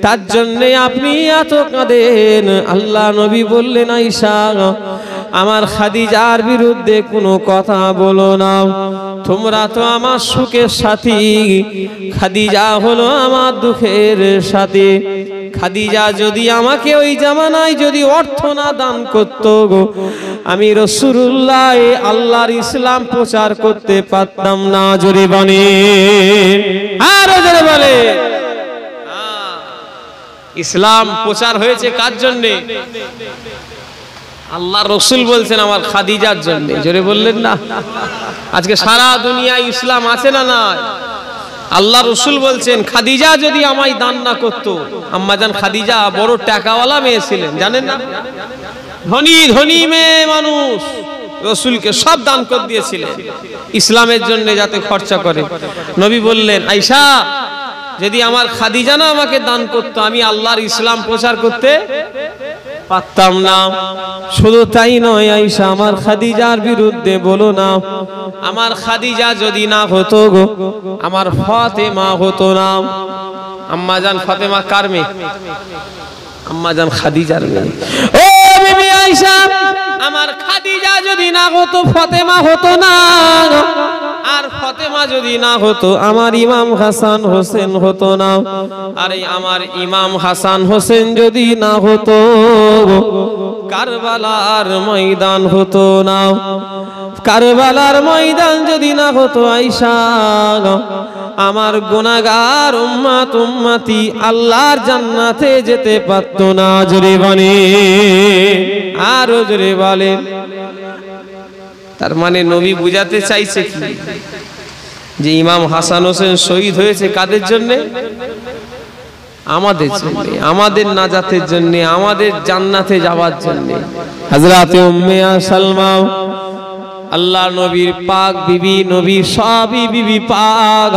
তার জন্য আপনি এত কাঁদেন। আল্লাহ নবী বললেন, আয়েশা, আমার খাদিজার বিরুদ্ধে কোনো কথা বলো না, তোমরা তো আমার সুখের সাথী, খাদিজা হলো আমার দুঃখের সাথী। খাদিজা যদি আমাকে ওই জামানায় যদি অর্থ না দান করতো গো, আমি রাসূলুল্লাহ আল্লাহর ইসলাম প্রচার করতে পারতাম না। জোরে বলে, আর জোরে বলে। ইসলাম প্রচার হয়েছে কার জন্য? আল্লাহ রসুল বলছেন আমার খাদিজার জন্য। জোরে বললেন না? আজকে সারা দুনিয়ায় ইসলাম আছে না না? আল্লাহ রসুল বলছেন খাদিজা যদি আমায় দান না করতো। আম্মাজান খাদিজা বড় টাকাওয়ালা মেয়ে ছিলেন, জানেন না? ধনী ধনী মেয়ে মানুষ, রসুলকে সব দান করে দিয়েছিলেন ইসলামের জন্য যাতে খরচা করে। নবী বললেন, আয়েশা, যদি আমার খাদিজা না আমাকে দান করতো, আমি আল্লাহর ইসলাম প্রচার করতে পারতাম না। শুধু তাই নয়, আয়েশা, আমার খাদিজার বিরুদ্ধে বলো না। আমার খাদিজা যদি না হতো গো, আমার ফাতেমা হতো না। আম্মাজান ফাতেমা কার মেয়ে? আম্মাজান খাদিজার মেয়ে। ও বিবি আয়েশা আমার খাদিজা যদি না হতো ফাতেমা হতো না, আর ফাতেমা যদি না হতো আমার ইমাম হাসান হোসেন হতো না, আর আমার ইমাম হাসান হোসেন যদি না হতো কারবালার ময়দান হতো না, কারবালার ময়দান যদি না হতো আয়েশা আমার গুনাহগার উম্মত উম্মতি আল্লাহর জান্নাতে যেতে পারতো না। জোরে বলে, আর জোরে বলে। তার মানে নবী বুঝাতে চাইছে কি যে ইমাম হাসান হোসেন শহীদ হয়েছে কাদের জন্য? আমাদের জন্য, আমাদের নাজাতের জন্য, আমাদের জান্নাতে যাওয়ার জন্য। হযরতে উম্মে সালমা আল্লাহ নবীর পাক বিবি, নবীর সবই বিবি পাক,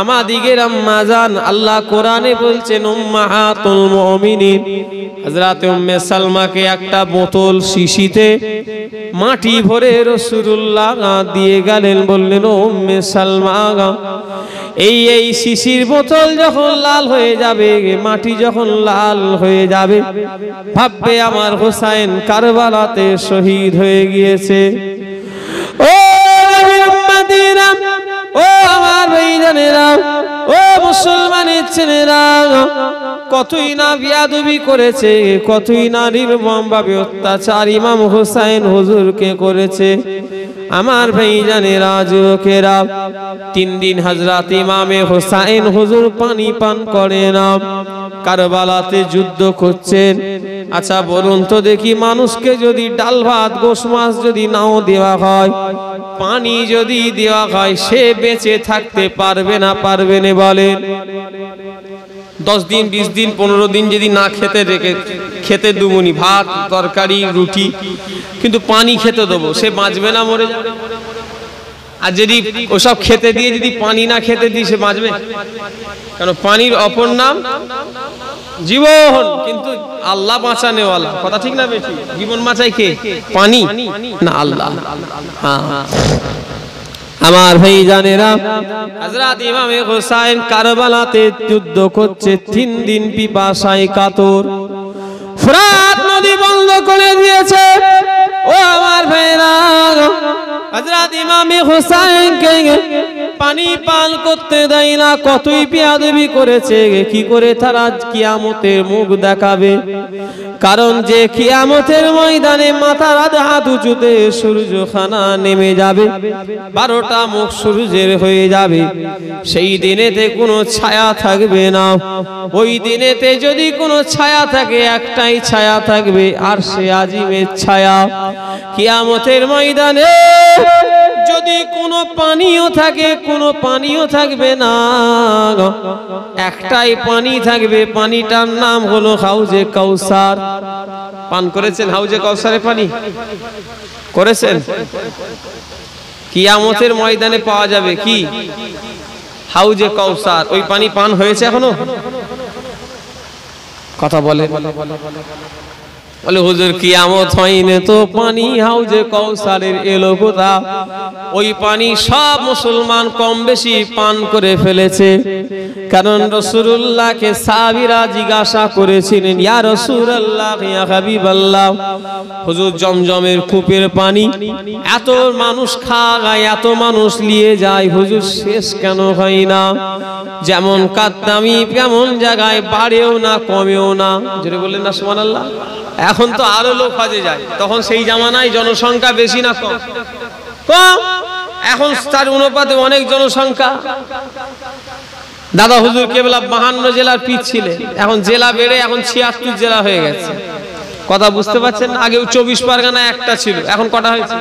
আমাদিগের আম্মা জান। আল্লাহ কোরআনে বলছেন উম্মাহাতুল মুমিনিন। হযরতে উম্মে সালমাকে একটা বোতল শিশিতে মাটি ভরে রাসূলুল্লাহ দিয়ে গেলেন, বললেন ও উম্মে সালমা এই শিশির বোতল যখন লাল হয়ে যাবে, মাটি যখন লাল হয়ে যাবে, ভাববে আমার হোসেন কারবালাতে শহীদ হয়ে গিয়েছে। ও নবীর উম্মতিরা, ও আমার ভাইজানেরা, ও মুসলমানের ছেলেরা, কতই না বিয়াদবি করেছে, কতই না নির্মমভাবে অত্যাচার ইমাম হোসেন হুজুরকে করেছে। আমার ভাইজানেরা, যুবকেরা, 3 দিন হযরত ইমামে হোসেন হুজুর পানি পান করে না, কারবালাতে যুদ্ধ করছেন। আচ্ছা বলুন তো দেখি, মানুষকে যদি ডাল ভাত গোশ মাছ যদি নাও দেওয়া হয়, পানি যদি দেওয়া হয়, সে বেঁচে থাকতে পারবে না? পারবে না? বলেন। 10 দিন 20 দিন 15 দিন যদি না খেতে রেখে, খেতে দুমুনি ভাত তরকারি রুটি, কিন্তু পানি খেতে দেবো, সে বাঁচবে না মরে যাবে? আর যদি ওসব খেতে দিয়ে যদি পানি না খেতে দিই, সে বাঁচবে? কারণ পানির অপর নাম জীবন, কিন্তু আল্লাহ বাঁচানেওয়ালা। কথা ঠিক না বেশি? জীবন বাঁচায় কে? পানি না আল্লাহ। হ্যাঁ, আমার ভাইজানেরা, হযরত ইমামে হোসেন কারবালাতে যুদ্ধ করছে, 3 দিন পিপাসায় কাতর, ফোরাত নদী বন্ধ করে দিয়েছে। ও আমার ভাইরা, হযরত ইমামে হোসেনকে পানি পান করতে দেয় না, কতই বেয়াদবি করেছে। কি করে তারা কিয়ামতের মুখ দেখাবে? কারণ যে কিয়ামতের ময়দানে মাথার আধা হাত উঁচুতে সূর্যখানা নেমে যাবে, 12টা মুখ সূর্যের হয়ে যাবে। সেই দিনেতে কোনো ছায়া থাকবে না। ওই দিনেতে যদি কোনো ছায়া থাকে, একটাই ছায়া থাকবে, আর সে আজিমের ছায়া। কিয়ামতের ময়দানে যদি কোনো পানিও থাকে, কোনো পানিও থাকবে না, একটাই পানি থাকবে। পানিটার নাম হলো হাউজে কাউসার। পান করেছেন হাউজে কাউসারের পানি? করেছেন? কিয়ামতের ময়দানে পাওয়া যাবে কি? হাউজে কাউসার। ওই পানি পান হয়েছে এখনো? কথা বলে বলে হুজুর কিয়ামত হয়নি তো পানি হাউজে কাউসারের এলো কোথা? ওই পানি সব মুসলমান কম বেশি পান করে ফেলেছে। কারণ রাসূলুল্লাহকে সাহাবীরা জিজ্ঞাসা করেছিলেন, ইয়া রাসূলুল্লাহ, ইয়া হাবিবাল্লাহ, হুজুর জমজমের কূপের পানি এত মানুষ খায়, এত মানুষ নিয়ে যায়, হুজুর শেষ কেন হয় না? যেমন কাত্তামি কেমন জায়গায় বাড়েও না কমেও না। জোরে বললেন না সুবহানাল্লাহ। এখন তো আরো লোক হজে যায়, তখন সেই জামানায় জনসংখ্যা বেশি না কম? কম। এখন তার অনুপাতে অনেক জনসংখ্যা। দাদা হুজুর কেবলা 52 জেলার পীর ছিলেন, এখন জেলা বেড়ে এখন 76 জেলা হয়ে গেছে। কথা বুঝতে পারছেন? আগেও 24 পরগনা একটা ছিল, এখন কটা হয়েছে?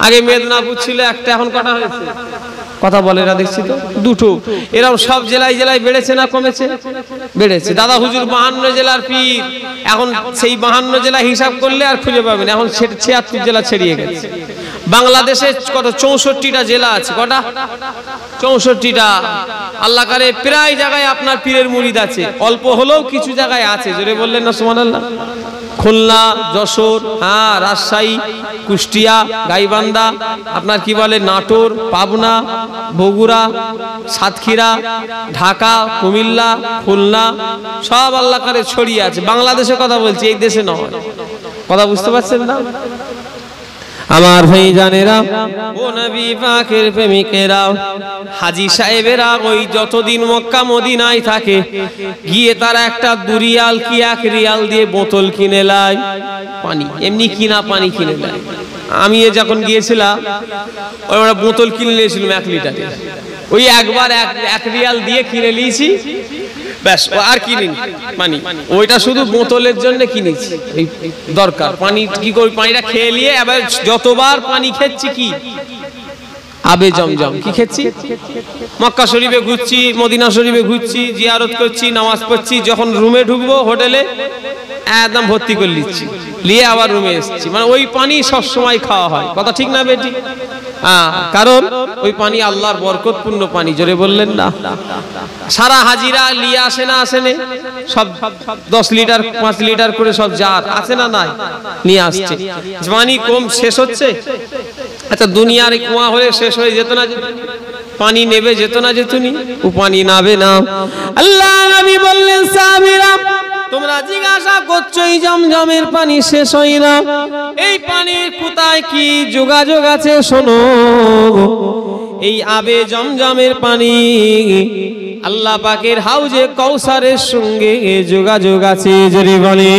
আগে মেদিনীপুর ছিল একটা, এখন কটা হয়েছে? কথা বলে এরা, দেখছি তো দুটো। এরাও সব জেলায় জেলায় বেড়েছে না কমেছে? বেড়েছে। দাদা হুজুর 52 জেলার পীর, এখন সেই 52 জেলা হিসাব করলে আর খুঁজে পাবেন, এখন 76 জেলা ছড়িয়ে গেছে। বাংলাদেশে কত? 64টা জেলা আছে। কটা? 64টা। আল্লাহ করে প্রায় জায়গায় আপনার পীরের মুরিদ আছে, অল্প হলেও কিছু জায়গায় আছে। জোরে বললেন না সুবহানাল্লাহ। খুলনা, যশোর, হ্যাঁ, রাজশাহী, কুষ্টিয়া, গাইবান্ধা, আপনার কি বলে নাটোর, পাবনা, বগুড়া, সাতক্ষীরা, ঢাকা, কুমিল্লা, খুলনা, সব আল্লাহ করে ছড়িয়ে আছে। বাংলাদেশের কথা বলছি, এই দেশে নয়। কথা বুঝতে পারছেন না? আমার ভাই জানেরা, ও নবী পাকের প্রেমিকেরা, হাজী সাহেবেরা ওই যতদিন মক্কা মদিনায় থাকে গিয়ে তারা একটা 2 রিয়াল কি 1 রিয়াল দিয়ে বোতল কিনে লায়, পানি, এমনি কিনা পানি কিনে লায়। আমি যখন গিয়েছিলাম ওই আমরা বোতল কিনে নিয়েছিলাম 1 লিটারের, ওই একবার 1 রিয়াল দিয়ে কিনে নিয়েছি, ব্যাস, আর কিনিনি পানি, ওইটা শুধু বোতলের জন্য কিনেছি, এই দরকার পানি। কি করি, পানিটা খেয়ে নিয়ে আবার যতবার পানি খেচ্ছি কি আবে জমজম, কি খেচ্ছি, মক্কা শরীফে ঘুরছি, মদিনা শরীফে ঘুরছি, জিয়ারত করছি, নামাজ পড়ছি, যখন রুমে ঢুকবো হোটেলে একদম ভর্তি করে নিচ্ছি, নিয়ে আবার রুমে এসেছি, মানে ওই পানি সব সময় খাওয়া হয়। কথা ঠিক না বেটি? হ্যাঁ, কারণ ওই পানি আল্লাহর বরকতপূর্ণ পানি। জোরে বললেন না? সারা হাজিরা নিয়ে আসে না, আসেনে সব 10 লিটার 5 লিটার করে সব জার আছে না, নাই নিয়ে আসছে। পানি কম শেষ হচ্ছে, আচ্ছা দুনিয়ার কুয়া হয়ে শেষ হয়ে যেত না, পানি নেবে যেত না, যেতুনি ও পানি নাবে না। আল্লাহ নবী বললেন, সাহাবীরা তোমরা জিজ্ঞাসা করছো এই জমজমের পানি শেষ হয় না, এই পানির কোথায় কি যোগাযোগ আছে? শোনো, এই আবে জমজমের পানি আল্লাহ পাকের হাউজে কাউসারের সঙ্গে যোগাযোগ আছে। জোরে বলে,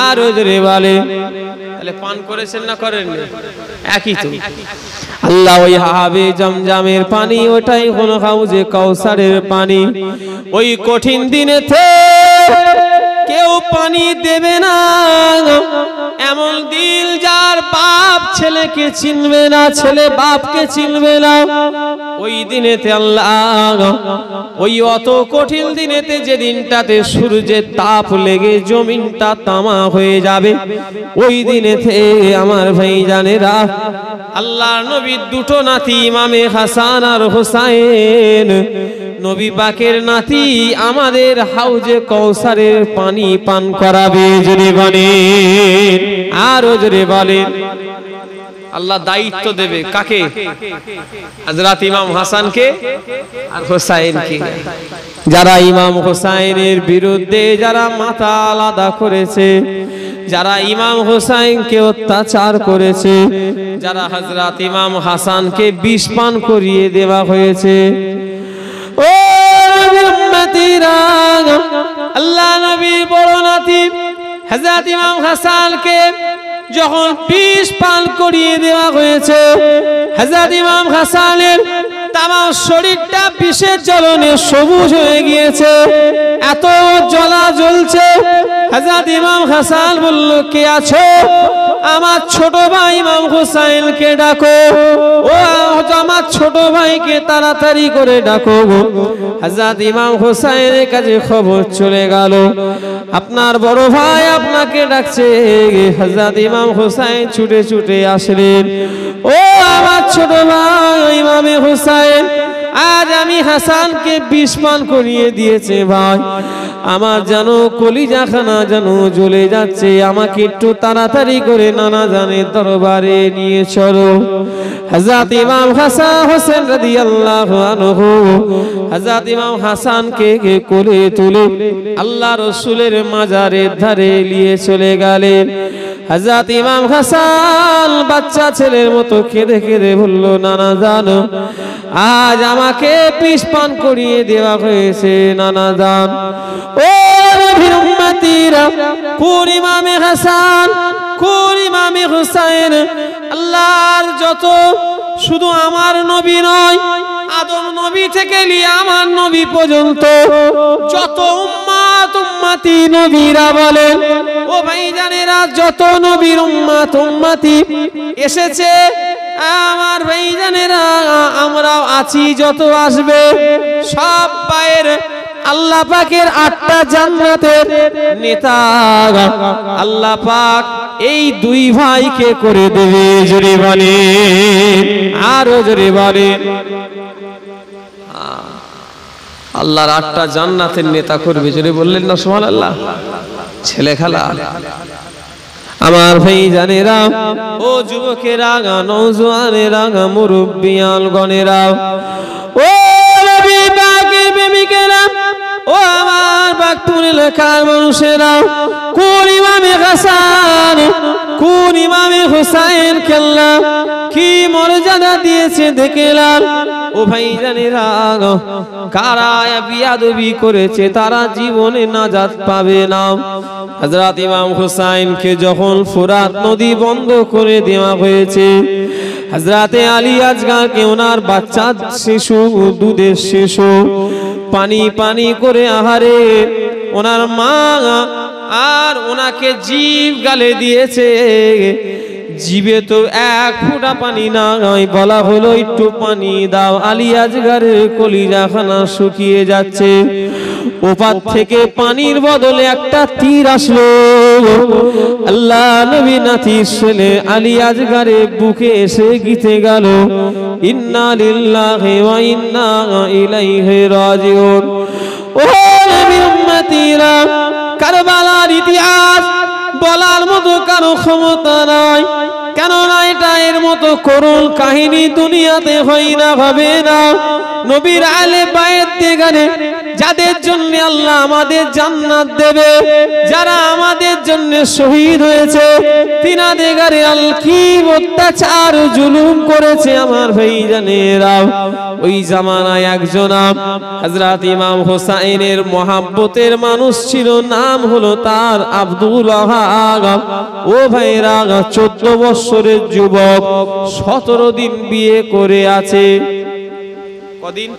আর জোরে বলে। তাহলে পান করেছেন না করেননি? একই তো। আল্লাহ ওই আবে জমজমের পানি, ওটাই হলো হাউজে কাউসারের পানি। ওই কঠিন দিনেতে কেউ পানি দেবে না, এমন দিল যার বাপ ছেলেকে চিনবে না, ছেলে বাপকে চিনবে না, ওই দিনেতে আল্লাহ, ওই অত কঠিন দিনেতে যে দিনটাতে সূর্যের তাপ লেগে জমিনটা তামা হয়ে যাবে, ওই দিনেতে আমার ভাই জানেরা, আল্লাহর নবীর 2 নাতি ইমামে হাসান আর হোসাইন, নবী পাকের নাতি আমাদের হাউজে কাউসারের পানি পান করাবে। জোরে বলেন, আরো জোরে বলেন। আল্লাহ দায়িত্ব দেবে কাকে? হযরত ইমাম হাসানকে আর হোসাইনকে। যারা ইমাম হোসাইনের বিরুদ্ধে যারা মাথা আলাদা করেছে, যারা ইমাম হোসাইনকে অত্যাচার করেছে, যারা হযরত ইমাম হাসানকে বিষ পান করিয়ে দেওয়া হয়েছে, ও উম্মতিরা, আল্লাহ নবীর বড় নাতি হযরত ইমাম হাসানকে যখন বিষ পান করিয়ে দেওয়া হয়েছে, হযরত ইমাম হাসানের তামাম শরীরটা বিষের জ্বলনে সবুজ হয়ে গিয়েছে, এত জ্বলা জ্বলছে। হযরত ইমাম হাসান বলল, কে আছো? আমার ছোট ভাই ইমাম হোসাইনকে ডাকো, ও আমার ছোট ভাইকে তাড়াতাড়ি করে ডাকো। হযরত ইমাম হোসাইনের কাছে খবর চলে গেল, আপনার বড় ভাই আপনাকে ডাকছে। হযরত ইমাম হোসাইন ছুটে ছুটে আসলেন, ও আমার ছোট ভাই ইমামে হোসাইন, আজ আমি হাসানকে বিষ পান করিয়ে দিয়েছে ভাই, আমার জানো কলিজাখানা যেন জ্বলে যাচ্ছে, আমাকে একটু তাড়াতাড়ি করে নানা জানের দরবারে নিয়ে চলো। হযরত ইমাম হাসান হোসেন রাদিয়াল্লাহু আনহু হযরত ইমাম হাসানকে কোলে তুলে আল্লাহ রাসূলের মাজারের ধারে নিয়ে চলে গেলেন। হযরত ইমাম হাসান বাচ্চা ছেলের মতো কেঁদে কেঁদে বলল, নানা জানো আজ আমাকে বিষ পান করিয়ে দেওয়া হয়েছে, নানা জান। ও নবীর উম্মতিরা, কোন ইমামে হাসান, কোন ইমামে হুসাইন, আল্লাহর যত, শুধু আমার নবী নয়, আদম নবী থেকে নিয়ে আমার নবী পর্যন্ত যত উম্মত উম্মতি নবীরা বলেন, ও ভাইজানেরা, যত নবীর উম্মত উম্মতি এসেছে, আমার ভাইজানেরা আমরাও আছি, যত আসবে সব পায়ের আল্লাহ পাকের 8টা জান্নাতের নেতা আল্লাহ পাক এই 2 ভাইকে করে দেবে। জোরে বলেন, আরো জোরে বলেন। আল্লাহর 8টা জান্নাতের নেতা করবে। জোরে বললেন না সুবহানাল্লাহ? ছেলে খেলা। আমার ভাই জানেরা, ও যুবকেরা, নওজোয়ানেরা, মুরব্বিয়ান গণেরা, ও নবী পাকের প্রেমিকেরা, ও আমার বাহাত্তর এলাকার মানুষেরা কোন ইমামে হাসান কোন ইমামে হুসাইন কেল্লা কি মর্যাদা দিয়েছে দেখলাম। ও ভাই জানেরা, কারা বিয়াদবি করেছে তারা জীবনে নাজাত পাবে না। হযরত ইমাম হুসাইনকে যখন ফুরাত নদী বন্ধ করে দেওয়া হয়েছে, হযরতে আলী আসগরকে ওনার বাচ্চা শিশু, দুধের শিশু পানি পানি করে আহারে ওনার মা আর ওনাকে জিভ গালে দিয়েছে। জিভে তো এক ফোঁটা পানি নাই, বলা হলো একটু পানি দাও। আলী আসগরের কলিজাখানা শুকিয়ে যাচ্ছে। ওপার থেকে পানির বদলে একটা তীর আসলো। আল্লাহ নবী নাতির ছেলে আলী আসগরের বুকে এসে গিতে গেল, ইন্না লিল্লাহি ওয়া ইন্না ইলাইহি রাজিউন। ও নবী উম্মতিরা, কারবালার ইতিহাস বলার মতো কারো ক্ষমতা নাই, কেননা এটা এর মতো করুণ কাহিনী দুনিয়াতে হয় না, হবে না। নবীর আলে বায়েত দেগানে যাদের জন্য আল্লাহ আমাদের জান্নাত দেবে, যারা আমাদের জন্য শহীদ হয়েছে, তিনাদের গারে আল কি অত্যাচার জুলুম করেছে আমার ভাইজানেরা। ওই জামানায় একজন হযরত ইমাম হুসাইনের মহাব্বতের মানুষ ছিল, নাম হলো তার আব্দুল ওয়াহাব। ও ভাইরা, 14 বছরের যুবক, 17 দিন বিয়ে করে আছে। কদিন?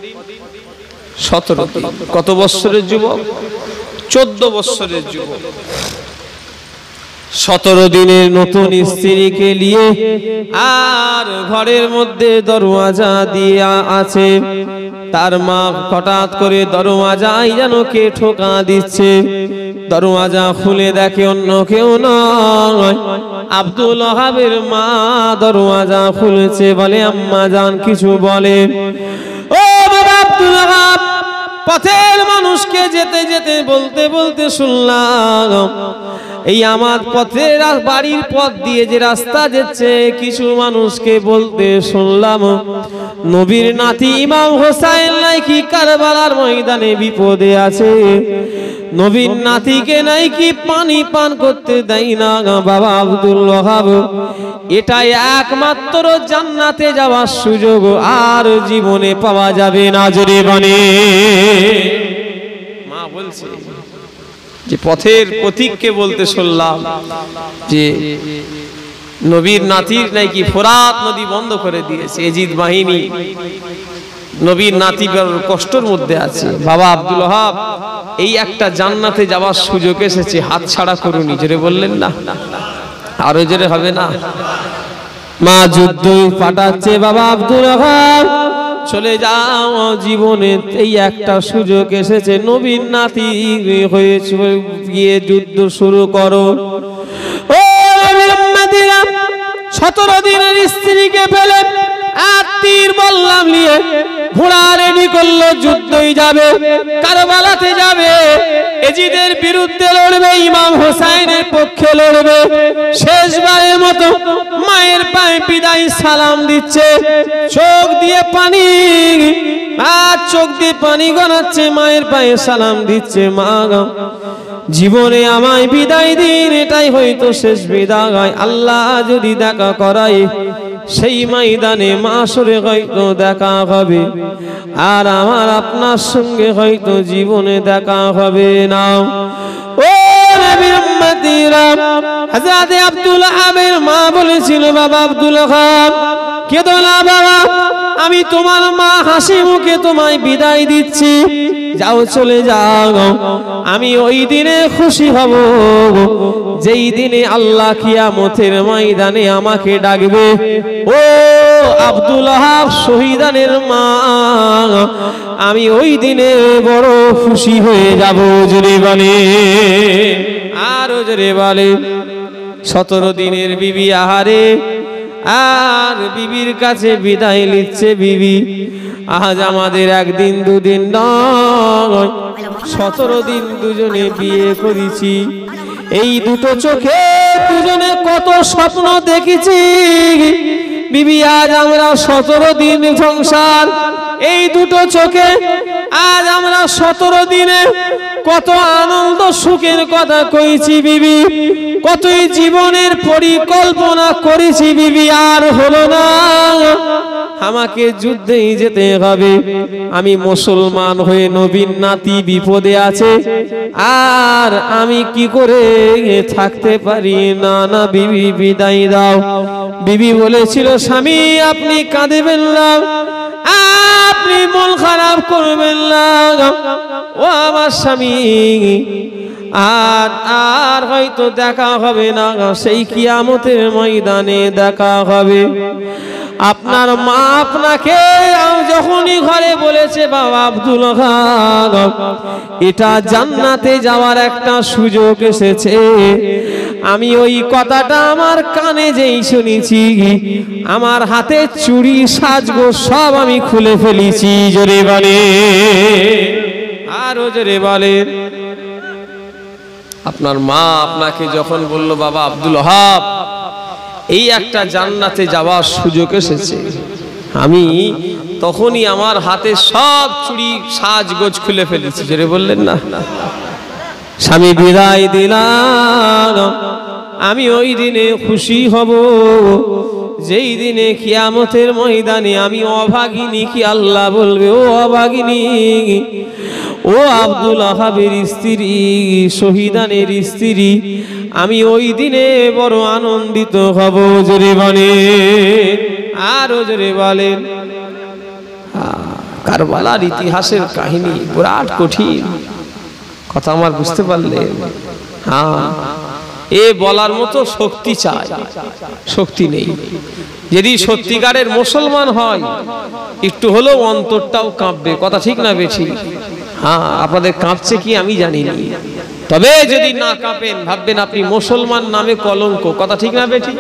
17 দিন। কত বছরের যুবক? 14 বছরের যুবক। 17 দিনের নতুন স্ত্রীকে নিয়ে আর ঘরের মধ্যে দরওয়াজা দিয়ে আছে। তার মা হঠাৎ করে দরওয়াজায় যেন কে ঠোকা দিচ্ছে। দরওয়াজা খুলে দেখে অন্য কেউ নয়, আব্দুল ওয়াহাবের মা দরওয়াজা খুলেছে। বলে, আম্মা জান কিছু বলে। ও বাবা আব্দুল ওয়াহাব, পথের মানুষকে যেতে যেতে বলতে বলতে শুনলাম, এই আমার পথের বাড়ির পথ দিয়ে যে রাস্তা যাচ্ছে, কিছু মানুষকে বলতে শুনলাম নবীর নাতি ইমাম হোসাইন নাকি কারবালার ময়দানে বিপদে আছে। নবীর নাতিকে নাকি পানি পান করতে দেয় না। বাবা আব্দুল ওয়াহাব, এটাই একমাত্র জান্নাতে যাওয়ার সুযোগ, আর জীবনে পাওয়া যাবে না। জোরে বলে। মা বলছে যে পথের পথিককে বলতে শুনলাম যে নবীর নাতির নাকি ফোরাত নদী বন্ধ করে দিয়েছে, এজিদ বাহিনী। নবীর নাতি বড় কষ্টের মধ্যে আছে। বাবা আব্দুল ওয়াহাব, এই একটা জান্নাতে যাওয়ার সুযোগ এসেছে, হাত ছাড়া করুনি। জোরে বললেন না? আরো জোরে হবে না? মা যুদ্ধ পাঠাচ্ছে, বাবা আব্দুল ওয়াহাব চলে যাও, জীবনে এই একটা সুযোগ এসেছে, নবীর নাতি হয়েছে, গিয়ে যুদ্ধ শুরু করো। ও নবীর উম্মতিরা, 17 দিনের স্ত্রীকে ফেলে আর তীর বললাম নিয়ে ঘোড়া রেডি করলো, যুদ্ধই যাবে, কারবালাতে যাবে, এজিদের বিরুদ্ধে লড়বে, ইমাম হোসাইনের পক্ষে লড়বে। শেষবারের মতো মায়ের পায়ে বিদায় সালাম দিচ্ছে, চোখ দিয়ে পানি আর চোখ দিয়ে পানি গড়াচ্ছে, মায়ের পায়ে সালাম দিচ্ছে, মা জীবনে আমায় বিদায় দিন, এটাই হয়তো শেষ বিদায়। আল্লাহ যদি দেখা করায় সেই ময়দানে মাশরে হয়তো দেখা হবে, আর আমার আপনার সঙ্গে হয়তো জীবনে দেখা হবে না। ও নবীর উম্মতিরা, হযরত আব্দুল ওয়াহাবের মা বলেছিল, বাবা আব্দুল ওয়াহাব কেঁদো না বাবা, আমি তোমার মা হাসি মুখে তোমায় বিদায় দিচ্ছি, যাও চলে যাও। আমি ওই দিনে খুশি হব যেই দিনে আল্লাহ কিয়ামতের ময়দানে আমাকে ডাকবে, ও আব্দুল ওয়াহাব শহীদানের মা, আমি ওই দিনে বড় খুশি হয়ে যাব। জোরে বলে, আরো জোরে বলে। 17 দিনের বিবি আহারে, আর বিবির কাছে বিদায় নিচ্ছে বিবি। আজ আমাদের একদিন দুদিন নয়, 17 দিন দুজনে বিয়ে করেছি। এই দুটো চোখে দুজনে কত স্বপ্ন দেখেছি বিবি। আজ আমরা 17 দিন সংসার, এই দুটো চোখে আজ আমরা 17 দিনে কত আনন্দ সুখের কথা কইছি বিবি, কতই জীবনের পরিকল্পনা করেছি বিবি, আর হলো না। আমাকে যুদ্ধেই যেতে হবে। আমি মুসলমান হয়ে নবীর নাতি বিপদে আছে, আর আমি কি করে থাকতে পারি না। না বিবি বিদায় দাও। বিবি বলেছিল, স্বামী আপনি কাঁদবেন না, আপনি মন খারাপ করবেন না, ও আমার স্বামী, আর আর হয়তো দেখা হবে না, সেই কিয়ামতের ময়দানে দেখা হবে। আপনার মা আপনাকে যখনই ঘরে বলেছে, বাবা আব্দুল হক, এটা জান্নাতে যাওয়ার একটা সুযোগ এসেছে, আমি ওই কথাটা আমার কানে যেই শুনেছি, আমার হাতে চুড়ি সাজগো সব আমি খুলে ফেলেছি। জোরে বলে, আরো জোরে বলে। আপনার মা আপনাকে যখন বলল, বাবা আব্দুল হক, এই একটা জান্নাতে যাওয়ার সুযোগ এসেছে, আমি তখনই আমার হাতে সব চুড়ি সাজগোজ খুলে ফেলেছি। জোরে বললেন না। স্বামী বিদায় দিলাম। আমি ওই দিনে খুশি হব যেই দিনে কিয়ামতের ময়দানে আমি অভাগিনী কি আল্লাহ বলবে, ও অভাগিনী, ও আব্দুল আহাবের স্ত্রী, শহীদানের স্ত্রী, আমি ওই দিনে বড় আনন্দিত হব। জোরে বলে, আরো জোরে বলেন। কারবালার ইতিহাসের কাহিনী বিরাট কঠিন কথা, আমার বুঝতে পারলেন? হ্যাঁ, এ বলার মতো শক্তি চাই, শক্তি নেই। যদি সত্যিকারের মুসলমান হয়, একটু হলেও অন্তরটাও কাঁপবে। কথা ঠিক না বেঠিক? হ্যাঁ, আপনাদের কাঁপছে কি আমি জানি না, তবে যদি না কাঁপেন ভাববেন আপনি মুসলমান নামে কলঙ্ক। কথা ঠিক না বেঠিক?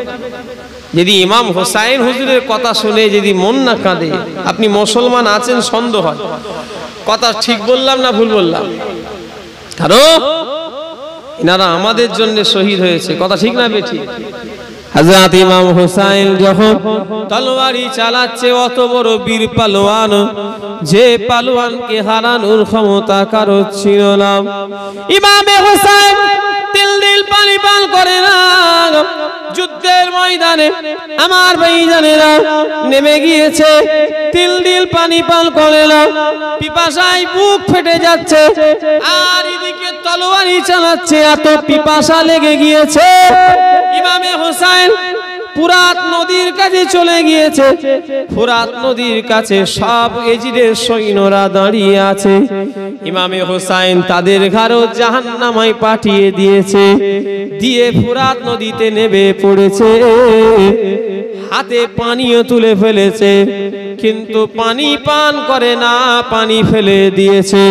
যদি ইমাম হোসাইন হুজুরের কথা শুনে যদি মন না কাঁদে, আপনি মুসলমান আছেন সন্দেহ হয়। কথা ঠিক বললাম না ভুল বললাম? কারণ এনারা আমাদের জন্য শহীদ হয়েছে। কথা ঠিক না বেঠিক? হযরত ইমাম হোসাইন যখন তলোয়ারি চালাচ্ছে, অত বড় বীর পালোয়ান, যে পালোয়ানকে হারানোর ক্ষমতা কারো ছিল না। ইমামে হোসাইন তিল দিল পানি পান করে না। যুদ্ধের ময়দানে আমার ভাইজানেরা নেমে গিয়েছে, তিল দিল পানি পান করে না, পিপাসায় বুক ফেটে যাচ্ছে, আর এদিকে তলোয়ারি চালাচ্ছে, এত পিপাসা লেগে গিয়েছে। ইমামে হোসাইন ফুরাত নদীর কাছে চলে গিয়েছে। ফুরাত নদীর কাছে সব এজিদের সৈন্যরা দাঁড়িয়ে আছে। ইমামে হোসাইন তাদের ঘাড়ও জাহান্নামায় পাঠিয়ে দিয়েছে, দিয়ে ফুরাত নদীতে নেমে পড়েছে। হাতে পানিও তুলে ফেলেছে, কিন্তু পানি পান করে না, পানি ফেলে দিয়েছে।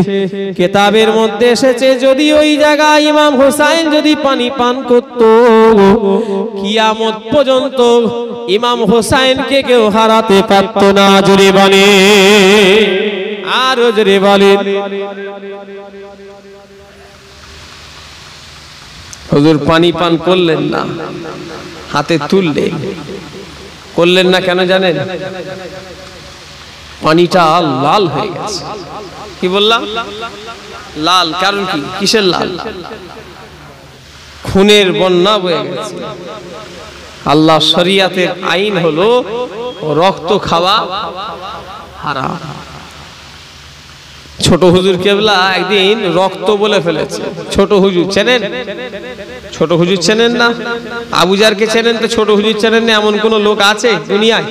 কিতাবের মধ্যে এসেছে, যদি ওই জায়গায় ইমাম হোসাইন যদি পানি পান করত, কিয়ামত পর্যন্ত ইমাম হোসাইনকে কেউ হারাতে পারত না। জোরে বলে, আরো জোরে বলে। হুজুর পানি পান করলেন না, হাতে তুললেন, করলেন না কেন জানেন? পানিটা লাল হয়ে গেছে। কি বললাম? লাল। কারণ কি? কিসের লাল? খুনের বন্যা বয়ে গেছে। আল্লাহ শরিয়াতের আইন হলো রক্ত খাওয়া হারাম। ছোট হুজুর কেবলা একদিন রক্ত বলে ফেলেছে। ছোট হুজুর চেনেন? ছোট হুজুর চেনেন না? আবুজারকে চেনেন তো ছোট হুজুর চেনেন না এমন কোন লোক আছে দুনিয়ায়?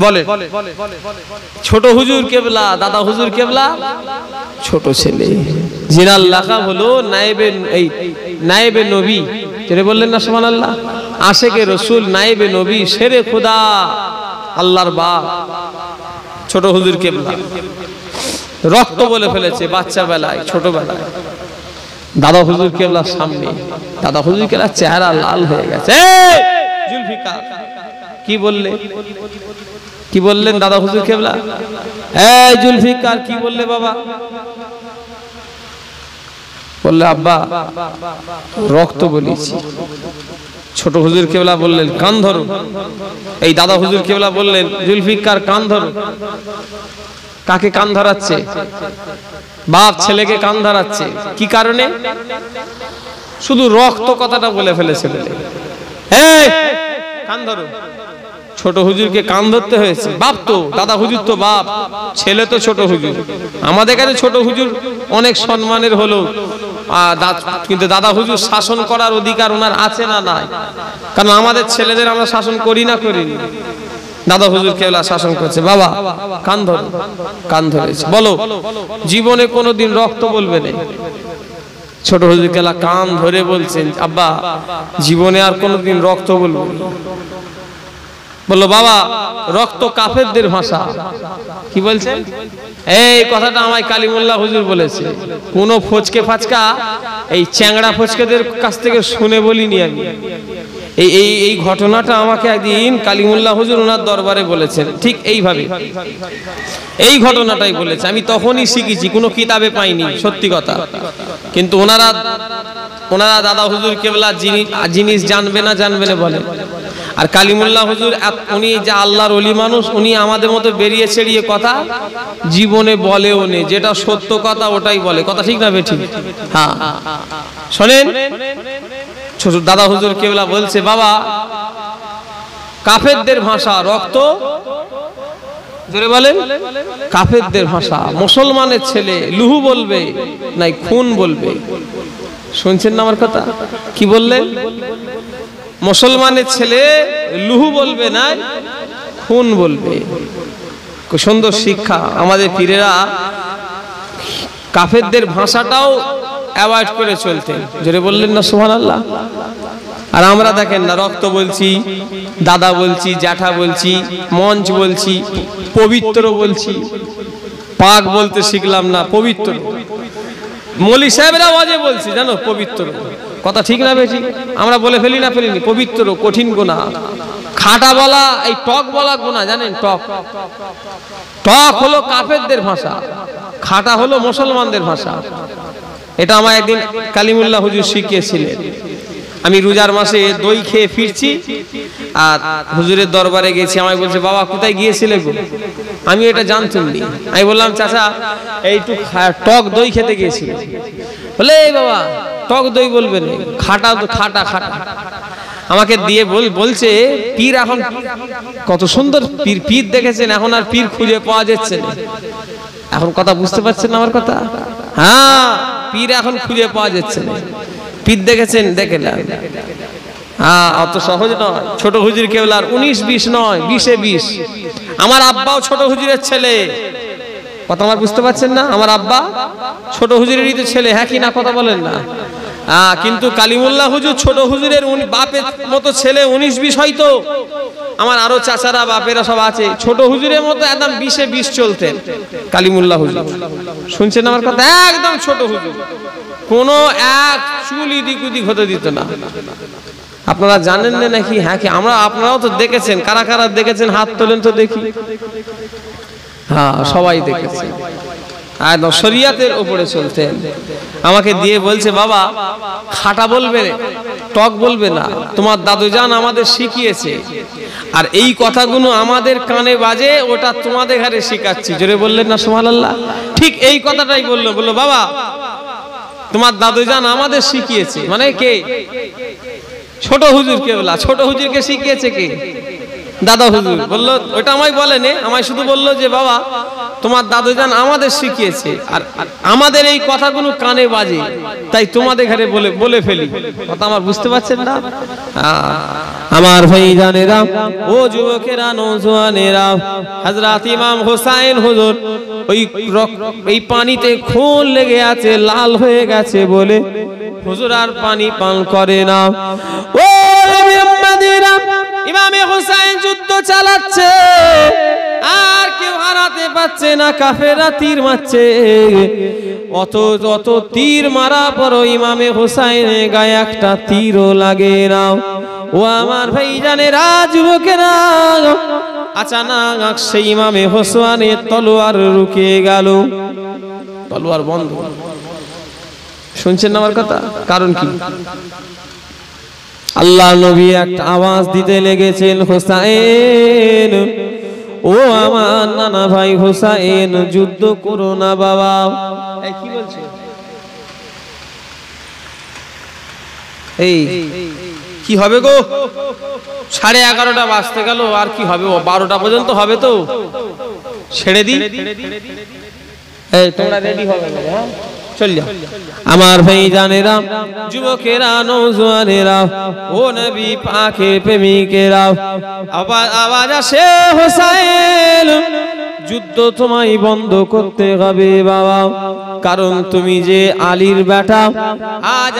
বলে ছোট হুজুর কেবলা, দাদা হুজুর কেবলা ছোট ছেলে, জিনার লাকাব হলো নায়েবে নবী। যেটা বললেন না সুবহানাল্লাহ, আশেকে রসুল, নায়েবে নবী, শেরে খুদা, আল্লাহর বাপ। ছোট হুজুর কেবলা রক্ত বলে ফেলেছে বাচ্চা বেলায়, ছোটবেলায়। দাদা হুজুর কেবলার সামনে, দাদা হুজুর কেবলার চেহারা লাল হয়ে গেছে। জুলফিকার কি বললে? কি বললেন দাদা হুজুর কেবলা? এই জুলফিকার কি বললে বাবা? বললে আব্বা রক্ত বলেছি। ছোট হুজুর কেবলা বললেন কান ধরো। এই দাদা হুজুর কেবলা বললেন জুলফিকার কান ধরো। কাকে কান ধরাচ্ছে? বাপ ছেলেকে কান ধরাচ্ছে। কি কারণে? শুধু রক্ত কথাটা বলে ফেলেছে বলে। এই কান ধরো। ছোট হুজুরকে কান ধরতে হয়েছে। বাপ তো, দাদা হুজুর তো বাপ, ছেলে তো ছোট হুজুর। আমাদের কাছে ছোট হুজুর অনেক সম্মানের হলো, কিন্তু দাদা হুজুর শাসন করার অধিকার ওনার আছে না নাই? কারণ আমাদের ছেলেদের আমরা শাসন করি না করিনি? দাদা হুজুর কেবলা শাসন করছে। বাবা কান ধরো। কান ধরেছে। বলো জীবনে কোনোদিন রক্ত বলবে না। ছোট হুজুর কেবলা কান ধরে বলছেন, আব্বা জীবনে আর কোনোদিন রক্ত বলবো না। বললো বাবা রক্ত কাফেরদের ভাষা। কি বলছেন? এই কথাটা আমায় কালিমুল্লাহ হুজুর বলেছে। কোন ফচকে ফাচকা এই চ্যাংড়া ফচকেদের কাছ থেকে শুনে বলিনি আমি। এই ঘটনাটা আমাকে একদিন কালিমুল্লাহ হুজুর ওনার দরবারে বলেছেন, ঠিক এইভাবে এই ঘটনাটাই বলেছে। আমি তখনই শিখেছি, কোনো কিতাবে পাইনি, সত্যি কথা। কিন্তু ওনারা দাদা হুজুর কেবলা জিনিস জানবে না বলে। আর কালিমুল্লাহ হুজুর উনি যে আল্লাহর ওলি মানুষ, উনি আমাদের মতো বেরিয়ে ছেড়িয়ে কথা জীবনে বলেও নেই। যেটা সত্য কথা ওটাই বলে। কথা ঠিক না বেঠিক? হ্যাঁ শোনেন, ছোট দাদা হুজুর কেবলা বলছে, বাবা কাফেরদের ভাষা রক্ত, জোরে বলেন, কাফেরদের ভাষা। মুসলমানের ছেলে লুহু বলবে নাই খুন বলবে। শুনছেন না আমার কথা? কি বললেন? মুসলমানের ছেলে লুহু বলবে না, খুন বলবে। খুব সুন্দর শিক্ষা। আমাদের পীরেরা কাফেরদের ভাষাটাও অ্যাভয়েড করে চলতেন। জোরে বললেন না সুবহানাল্লাহ? আর আমরা দেখেন না, রক্ত বলছি, দাদা বলছি, জ্যাঠা বলছি, মঞ্চ বলছি, পবিত্র বলছি। পাক বলতে শিখলাম না, পবিত্র। মৌলী সাহেবরা ওয়াজে বলছি, জানো পবিত্র। কথা ঠিক না বেঠিক? আমরা বলে ফেলিনি? পবিত্র কঠিন গুনাহ। খাটা বলা, এই টক বলা গুনাহ, জানেন? টক হলো কাফেরদের ভাষা, খাটা হলো মুসলমানদের ভাষা। এটা আমার একদিন কালিমুল্লাহ হুজুর শিখিয়েছিলেন। আমি রোজার মাসে দই খেয়ে ফিরছি, আর হুজুরের দরবারে গেছি। আমায় বলছে, বাবা কোথায় গিয়েছিলে গো? আমি এটা জানতাম না। আমি বললাম, চাচা এইটু টক দই খেতে গিয়েছি। বলে এই বাবা টক দই বলবেন, খাটা খাটা খাটা। আমাকে দিয়ে বলছে, পীর এখন কত সুন্দর পীর দেখেছেন, এখন আর পীর খুঁজে পাওয়া যাচ্ছে না। এখন কথা বুঝতে পারছেন আমার কথা? হ্যাঁ, পীর এখন খুঁজে পাওয়া যাচ্ছে না। পীর দেখেছেন? দেখলাম। হ্যাঁ, অত সহজ নয়। ছোট হুজুর কেবল আর 19-20 নয়, 20-20। আমার আব্বাও ছোট হুজুরের ছেলে। কথা আমার বুঝতে পারছেন না? আমার আব্বা ছোট হুজুরেরই তো ছেলে। হ্যাঁ কি না? কথা বলেন না? কিন্তু কালিমুল্লাহ হুজুর ছোট হুজুরের বাপের মতো ছেলে। 19-20 হয়তো আমার আরো চাচারা বাপেরা সব আছে। ছোট হুজুরের মতো একদম 20-20 চলতেন কালিমুল্লাহ হুজুর। শুনছেন আমার কথা? একদম ছোট হুজুর, কোনো এক চুল ইদিক উদিক হতে দিত না। আপনারা জানেন না নাকি? হ্যাঁ কি? আপনারাও তো দেখেছেন। কারা কারা দেখেছেন হাত তোলেন তো দেখি। হ্যাঁ সবাই দেখেছে। একদম শরিয়াতের উপরে চলতেন। আমাকে দিয়ে বলছে, বাবা খাটা বলবে, টক বলবে না, তোমার দাদুজান আমাদের শিখিয়েছে। আর এই কথাগুলো আমাদের কানে বাজে, ওটা তোমাদের ঘরে শিখাচ্ছি। জোরে বললেন না সুবহানাল্লাহ? ঠিক এই কথাটাই বললো। বললো বাবা তোমার দাদুজান আমাদের শিখিয়েছে। মানে কে? ছোট হুজুর কেবলা। ছোট হুজুরকে শিখিয়েছে কে? দাদা হুজুর। বললো ওটা আমায় বলেনি, আমায় শুধু বললো যে বাবা তোমার দাদুজান আমাদের শিখিয়েছে, আর আমাদের এই কথাগুলো কানে বাজে, তাই তোমাদের ঘরে বলে ফেলি। কথা আমার বুঝতে পারছেন না? আমার ভাই জানেরা, ও যুবকেরা, নওজোয়ানেরা, হযরত ইমাম হোসেন হুজুর ওই পানিতে খুন লেগে আছে, লাল হয়ে গেছে বলে হুজুর আর পানি পান করে না। ও মুহাম্মাদিরা, ইমামে হোসেন যুদ্ধ চালাচ্ছে, আর কেউ হারাতে পারছে না। কাফেররা তীর মারছে। অত তীর মারা পরও ইমামে হোসেনের গায়ে একটা তীরও লাগে না। ও আমার ভাইজানেরা, যুবকেরা, আচানক সেই ইমামে হোসেনের তলোয়ার রুকে গেল। তলোয়ার বন্ধ। শুনছেন না আমার কথা? কারণ কি? আল্লাহ নবী একটা আওয়াজ দিতে লেগেছেন, হোসেন ও আমার নানা ভাই হোসাইন, যুদ্ধ করো না বাবা। কি বলছে? এই কি হবে গো, 11:30 বাজতে গেল, আর কি হবে? 12টা পর্যন্ত হবে তো, ছেড়ে দি। তোমরা রেডি হবে? হ্যাঁ, চল যাও। আমার ভাই জানেরা, যুবকেরা, নওজোয়ানেরা, ও নবী পাকের প্রেমিকেরা, আওয়াজ আসে হোসাইন, যুদ্ধ তোমায় বন্ধ করতে হবে বাবা, কারণ তুমি যে আলীর বেটা।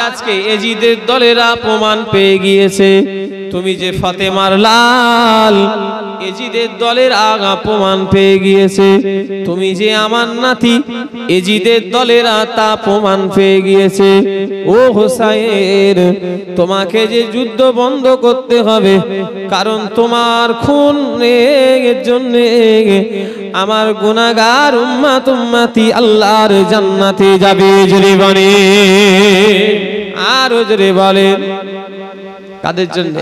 আজকে এজিদের দলেরা প্রমাণ পেয়ে গিয়েছে, তুমি যে ফাতেমার লাল, এজিদের দলের আগা প্রমাণ পেয়ে গিয়েছে, তুমি যে আমার নাতি, এজিদের দলেরা তা প্রমাণ পেয়ে গিয়েছে। ও হোসাইন, তোমাকে যে যুদ্ধ বন্ধ করতে হবে, কারণ তোমার খুনের জন্য আমার গুনাহগার উম্মত উম্মতি আল্লাহর জান্নাতে যাবে। জোরে বলে, আর জোরে বলে। কাদের জন্য?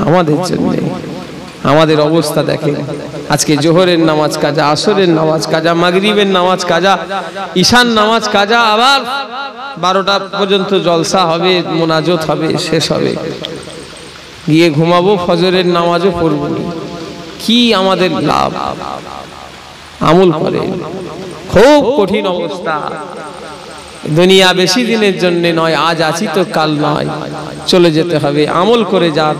আমাদের জন্য। আমাদের অবস্থা দেখেন, আজকে জোহরের নামাজ কাজা, আসরের নামাজ কাজা, মাগরিবের নামাজ কাজা, ঈশান নামাজ কাজা, আবার 12টা পর্যন্ত জলসা হবে, মোনাজাত হবে, শেষ হবে, গিয়ে ঘুমাবো, ফজরের নামাজও পড়ব। কি আমাদের লাভ? আমল করে, খুব কঠিন অবস্থা। দুনিয়া বেশি দিনের জন্য নয়, আজ আছি তো কাল নয়, চলে যেতে হবে। আমল করে যান,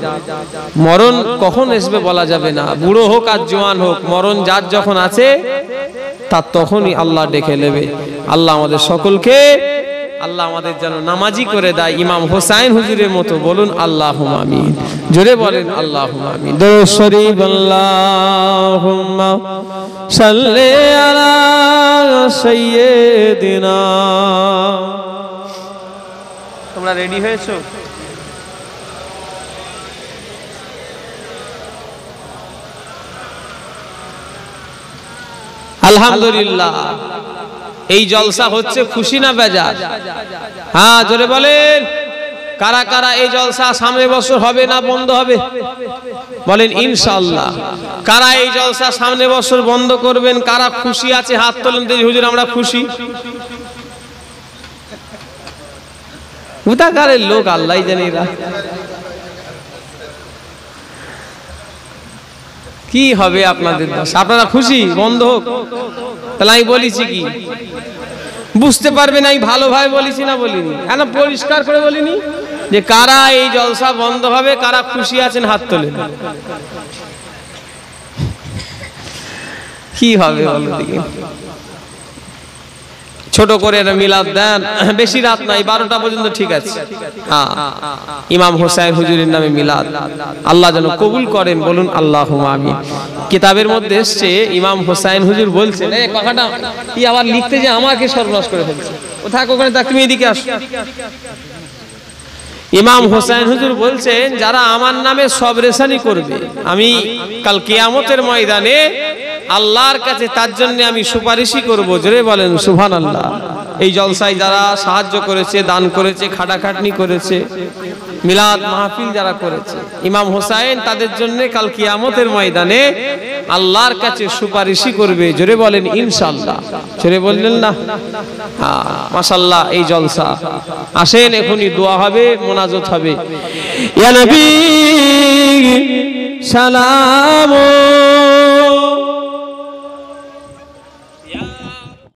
মরণ কখন আসবে বলা যাবে না, বুড়ো হোক আর জওয়ান হোক, মরণ যার যখন আছে তার তখনই আল্লাহ ডেকে নেবে। আল্লাহ আমাদের সকলকে, আল্লাহ আমাদের যেন নামাজি করে দেয় ইমাম হোসাইন হুজুরের মতো। বলুন আল্লাহুম্মা আমিন, জোরে বলেন আল্লাহুম্মা আমিন। দরুদ শরীফ, আল্লাহুম্মা সাল্লি আলা সাইয়্যিদিনা। তোমরা রেডি হয়েছো? আলহামদুলিল্লাহ। এই জলসা হচ্ছে খুশি না বেজার? হ্যাঁ, জোরে বলেন। কারা কারা এই জলসা সামনে বছর হবে না বন্ধ হবে? বলেন ইনশাআল্লাহ। কারা এই জলসা সামনে বছর বন্ধ করবেন? কারা খুশি আছে হাত তোলেন দেখি। হুজুর আমরা খুশি। উদাকারের লোক আল্লাহ জানে। কি হবে আপনাদের দশা? আপনারা খুশি বন্ধ হোক? তাহলে আমি বলেছি কি বুঝতে পারবেন? আমি ভালো ভাই বলেছি না বলিনি? কেন পরিষ্কার করে বলিনি যে কারা এই জলসা বন্ধ হবে, কারা খুশি আছেন হাত তোলেন। কি হবে বলো দেখি? ছোট করে মিলাদ দেন, বেশি রাত নাই, 12টা পর্যন্ত ঠিক আছে। হ্যাঁ, ইমাম হোসাইন হুজুরের নামে মিলাদ, আল্লাহ যেন কবুল করেন। বলুন আল্লাহুম্মা আমিন। কিতাবের মধ্যে এসছে ইমাম হোসাইন হুজুর বলছেন, এই কথাটা কি আবার লিখতে যে আমাকে সর্বনাশ করে ফেলছে। ও থাক ওখানে, থাক, তুমি এদিকে আসো। ইমাম হোসাইন হুজুর বলছেন, যারা আমার নামে সবরেসানি করবে, আমি কাল কিয়ামতের ময়দানে আল্লাহর কাছে তার জন্য আমি সুপারিশই করব। জোরে বলেন সুবহানাল্লাহ। এই জলসায় যারা সাহায্য করেছে, দান করেছে, খাটাখাটনি করেছে, মিলাদ মাহফিল যারা করেছে, ইমাম হোসাইন তাদের জন্য কাল কিয়ামতের ময়দানে আল্লাহর কাছে সুপারিশই করবে। জোরে বলেন ইনশাআল্লাহ। জোরে বললেন না? মাশাআল্লাহ। এই জলসা আসেন, এখনই দোয়া হবে, মোনাজাত হবে। ইয়া নবী সালাম